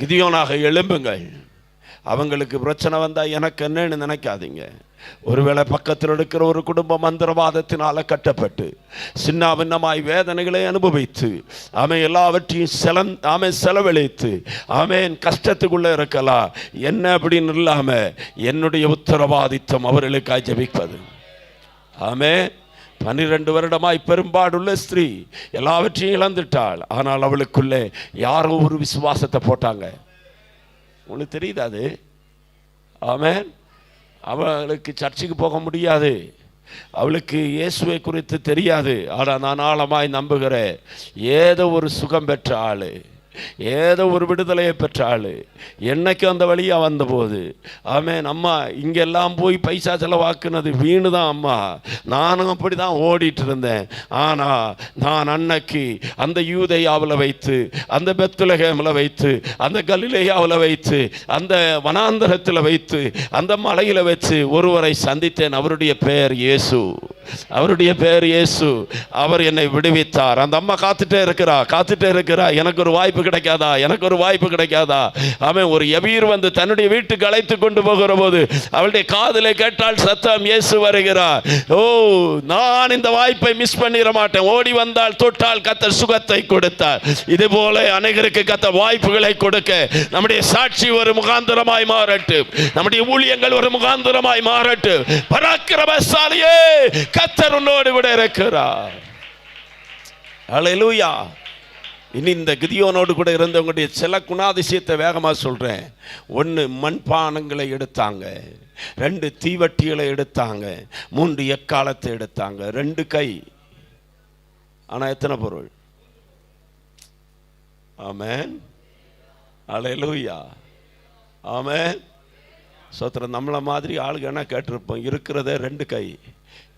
கிதியோனாக எழும்புங்கள். அவங்களுக்கு பிரச்சனை வந்தா எனக்கு என்னன்னு நினைக்காதீங்க. ஒருவேளை பக்கத்தில் இருக்கிற ஒரு குடும்பம் மந்திரவாதத்தினால கட்டப்பட்டு சின்ன பின்னமாய் வேதனைகளை அனுபவித்து எல்லாவற்றையும் செலவழித்து கஷ்டத்துக்குள்ள இருக்கலாம். என்ன அப்படின்னு இல்லாம என்னுடைய உத்தரவாதித்தம் அவர்களுக்காக ஜெபிப்பது. 12 வருடமாய் பெரும்பாடுள்ள ஸ்திரீ எல்லாவற்றையும் இழந்துட்டாள். ஆனால் அவளுக்குள்ளே யாரோ ஒரு விசுவாசத்தை போட்டாங்க. உங்களுக்கு தெரியுது அது? ஆமென். அவளுக்கு சர்ச்சுக்கு போக முடியாது, அவளுக்கு இயேசுவை குறித்து தெரியாது. ஆனால் நான் ஆழமாய் நம்புகிறேன், ஏதோ ஒரு சுகம் பெற்ற ஆளு, ஏதோ ஒரு விடுதலையை பெற்ற ஆளு என்னைக்கு அந்த வழியாக வந்தபோது, ஆமென், அம்மா இங்கெல்லாம் போய் பைசா செலவாக்குனது வீணு தான் அம்மா, நானும் அப்படி தான் ஓடிட்டு இருந்தேன். ஆனால் நான் அன்னைக்கு அந்த யூதேயாவில் வைத்து, அந்த பெத்லகேமில் வைத்து, அந்த கலிலேயாவில் வைத்து, அந்த வனாந்தரத்தில் வைத்து, அந்த மலையில் வச்சு ஒருவரை சந்தித்தேன். அவருடைய பெயர் இயேசு. அவருடைய பெயர் இயேசு. அவர் என்னை விடுவித்தார். அந்த அம்மா காத்துட்டே இருக்கிறா, எனக்கு ஒரு வாய்ப்பு கிடைக்காதா, எனக்கு ஒரு வாய்ப்பு கிடைக்காதா? அவன் ஒரு எபீர் வந்து தன்னுடைய வீட்டுக்கு அழைத்து கொண்டு போகிற போது அவளுடைய காதிலே கேட்டால் சத்தம், இயேசு வருகிறார். ஓ, நான் இந்த வாய்ப்பை மிஸ் பண்ணிட மாட்டேன். ஓடி வந்தால் தொட்டால் கர்த்தர் சுகத்தை கொடுத்தார். இது போல அநேகருக்கு கர்த்தர் வாய்ப்புகளை கொடுக்க நம்முடைய சாட்சி ஒரு முகாந்திரமாய் மாறட்டு, நம்முடைய ஊழியங்கள் ஒரு முகாந்திரமாய் மாறட்டு. பராக்கிரமசாலியே, கர்த்தர் உன்னோடு விட இருக்கிறார். அல்லேலூயா. இனி இந்த கிதியோனோடு கூட இருந்தவங்களுடைய சில குணாதிசயத்தை வேகமாக சொல்கிறேன். 1, மண்பானங்களை எடுத்தாங்க. 2, தீவட்டிகளை எடுத்தாங்க. 3, எக்காலத்தை எடுத்தாங்க. 2 கை, ஆனால் எத்தனை பொருள்? ஆமென். அல்லேலூயா, ஆமென். சோத்திரம். நம்மளை மாதிரி ஆளுங்க என்ன கேட்டிருப்போம், இருக்கிறத 2 கை,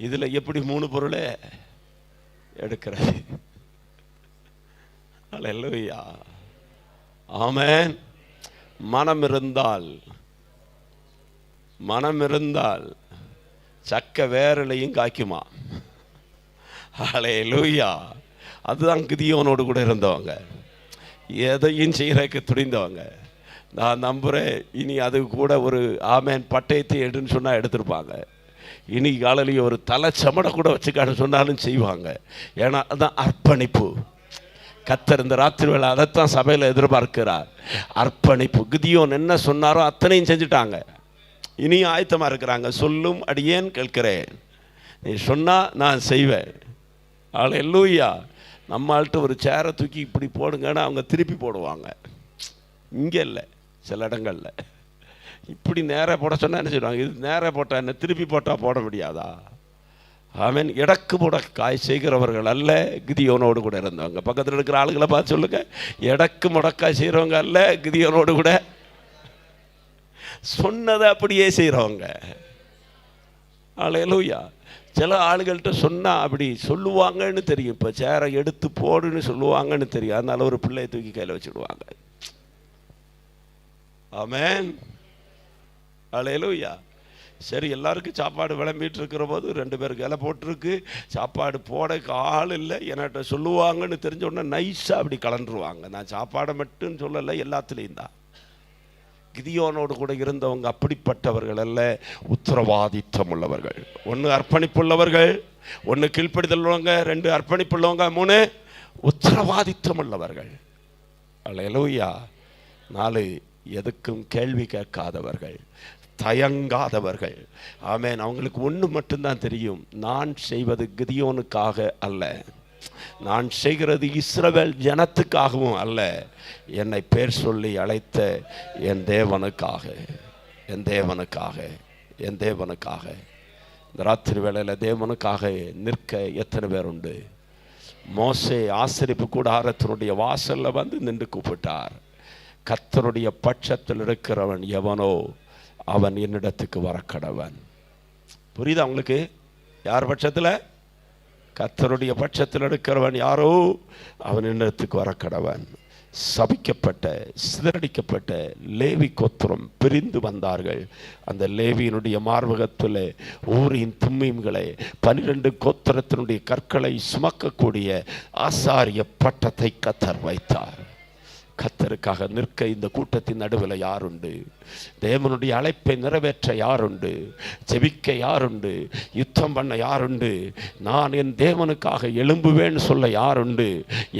இதில் எப்படி 3 பொருளை எடுக்கிறது? அல்லேலூயா, ஆமென். மனம் இருந்தால் சக்க வேரலையும் காய்க்குமா? அல்லேலூயா. அதுதான் கிதியோனோடு கூட இருந்தவங்க, எதையும் செய்யறதுக்கு துணிந்தவங்க. நான் நம்புகிறேன், இனி அது கூட ஒரு ஆமேன் பட்டயத்தை எடுன்னு சொன்னால் எடுத்திருப்பாங்க. இனி காலையிலேயே ஒரு தலை சமடை கூட வச்சுக்கான்னு சொன்னாலும் செய்வாங்க. ஏன்னா அதுதான் அர்ப்பணிப்பு. கர்த்தர் இந்த ராத்திரி வேளை அதைத்தான் சபையில் எதிர்பார்க்கிறார், அர்ப்பணிப்பு. கிதியோன் என்ன சொன்னாரோ அத்தனையும் செஞ்சுட்டாங்க. இனியும் ஆயத்தமாக இருக்கிறாங்க. சொல்லும் அடியேன் கேட்கிறேன், நீ சொன்னால் நான் செய்வேன். அல்லேலூயா. நம்மள்கிட்ட ஒரு சேரை தூக்கி இப்படி போடுங்கன்னா அவங்க திருப்பி போடுவாங்க. இங்கே இல்லை, சில இடங்களில் இப்படி நேராக போட சொன்னால் என்ன செய்வாங்க, இது நேராக போட்டால் என்ன, திருப்பி போட்டால் போட முடியாதா? ஆமென். எடக்கு முடக்காய் செய்கிறவர்கள் அல்ல, கிதியோனோடு கூட இருந்தவங்க. பக்கத்தில் இருக்கிற ஆளுகளை பார்த்து சொல்லுங்க, எடக்கு முடக்காய் செய்கிறவங்க அல்ல, கிதியோனோடு கூட சொன்னதை அப்படியே செய்கிறவங்க. அல்லேலூயா. சில ஆளுகள்கிட்ட சொன்னால் அப்படி சொல்லுவாங்கன்னு தெரியும். இப்போ சேரை எடுத்து போடுன்னு சொல்லுவாங்கன்னு தெரியும். அதனால ஒரு பிள்ளையை தூக்கி கையில் வச்சுடுவாங்க. ஆமென். அல்லேலூயா. சரி, எல்லாருக்கும் சாப்பாடு விளம்பிட்டு இருக்கிற போது 2 பேருக்கு இலை போட்டிருக்கு, சாப்பாடு போடக்கு ஆள் இல்லை, என்கிட்ட சொல்லுவாங்கன்னு தெரிஞ்ச உடனே நைஸாக அப்படி கலந்துருவாங்க. நான் சாப்பாடை மட்டும் சொல்லலை, எல்லாத்துலேயும் தான். கிதியோனோடு கூட இருந்தவங்க அப்படிப்பட்டவர்கள் அல்ல, உத்தரவாதித்தம் உள்ளவர்கள். 1 அர்ப்பணிப்புள்ளவர்கள், 1 கீழ்ப்படிதல் உள்ளவங்க, 2 அர்ப்பணிப்புள்ளவங்க, 3 உத்தரவாதித்தம் உள்ளவர்கள். அல்லேலூயா. 4 எதுக்கும் கேள்வி கேட்காதவர்கள், தயங்காதவர்கள். ஆமென். அவங்களுக்கு ஒன்று மட்டும்தான் தெரியும், நான் செய்வது கிதியோனுக்காக அல்ல, நான் செய்கிறது இஸ்ரவேல் ஜனத்துக்காகவும் அல்ல, என்னை பேர் சொல்லி அழைத்த என் தேவனுக்காக, என் தேவனுக்காக, என் தேவனுக்காக. இந்த ராத்திரி வேளையில் தேவனுக்காக நிற்க எத்தனை பேர் உண்டு? மோசே ஆசரிப்பு கூடாரத்தினுடைய வாசல்ல வந்து நின்று கூப்பிட்டார், கர்த்தருடைய பட்சத்தில் இருக்கிறவன் எவனோ அவன் என்னிடத்துக்கு வரக்கடவன். புரியுதா உங்களுக்கு? யார் பட்சத்தில்? கர்த்தருடைய பட்சத்தில் இருக்கிறவன் யாரோ அவன் என்னிடத்துக்கு வரக்கடவன். சபிக்கப்பட்ட சிதறடிக்கப்பட்ட லேவி கோத்திரம் பிரிந்து வந்தார்கள். அந்த லேவியினுடைய மார்பகத்தில் ஊரின் தும்மீம்களை 12 கோத்திரத்தினுடைய கற்களை சுமக்கக்கூடிய ஆசாரிய பட்டத்தை கர்த்தர் வைத்தார். கர்த்தருக்காக நிற்க இந்த கூட்டத்தின் நடுவில் யாருண்டு? தேவனுடைய அழைப்பை நிறைவேற்ற யாருண்டு? ஜெபிக்க யாருண்டு? யுத்தம் பண்ண யாருண்டு? நான் என் தேவனுக்காக எழும்புவேன்னு சொல்ல யாருண்டு?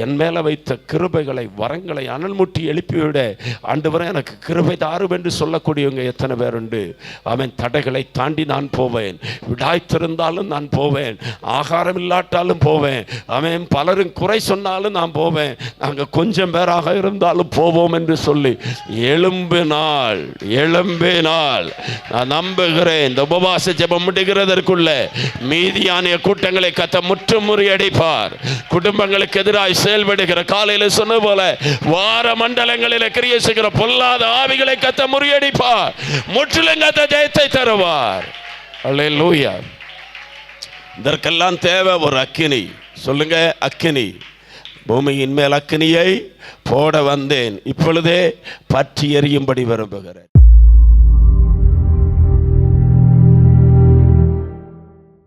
என் மேலே வைத்த கிருபைகளை வரங்களை அனல்முட்டி எழுப்பிவிட ஆண்டவரே எனக்கு கிருபை தாரும் என்று சொல்லக்கூடியவங்க எத்தனை பேருண்டு? அவன் தடைகளை தாண்டி நான் போவேன், விடாய்த்திருந்தாலும் நான் போவேன், ஆகாரம் இல்லாட்டாலும் போவேன், அவன் பலரும் குறை சொன்னாலும் நான் போவேன், நாங்கள் கொஞ்சம் பேராக இருந்தாலும் போவோம் என்று சொல்லி எழும்பினால் நான் நம்புகிறேன், இந்த உபவாச ஜெபம் முடிகிறதற்குள்ள மீதியான கூட்டங்களை கர்த்தர் முற்றும் முறியடிப்பார். குடும்பங்களுக்கு எதிராக செயல்படுகிற, காலையில் சொன்ன போல வார மண்டலங்களில் கிரியை செய்கிற பொல்லாத ஆவிகளை கர்த்தர் முறியடிப்பார். முற்றிலும் கர்த்தர் ஜெயத்தை தருவார். அல்லேலூயா. இதற்கெல்லாம் தேவை ஒரு அக்கினி. சொல்லுங்க, அக்கினி. பூமியின் மேல் அக்கினியை போட வந்தேன், இப்பொழுதே பற்றி எரியும்படி விரும்புகிறேன்.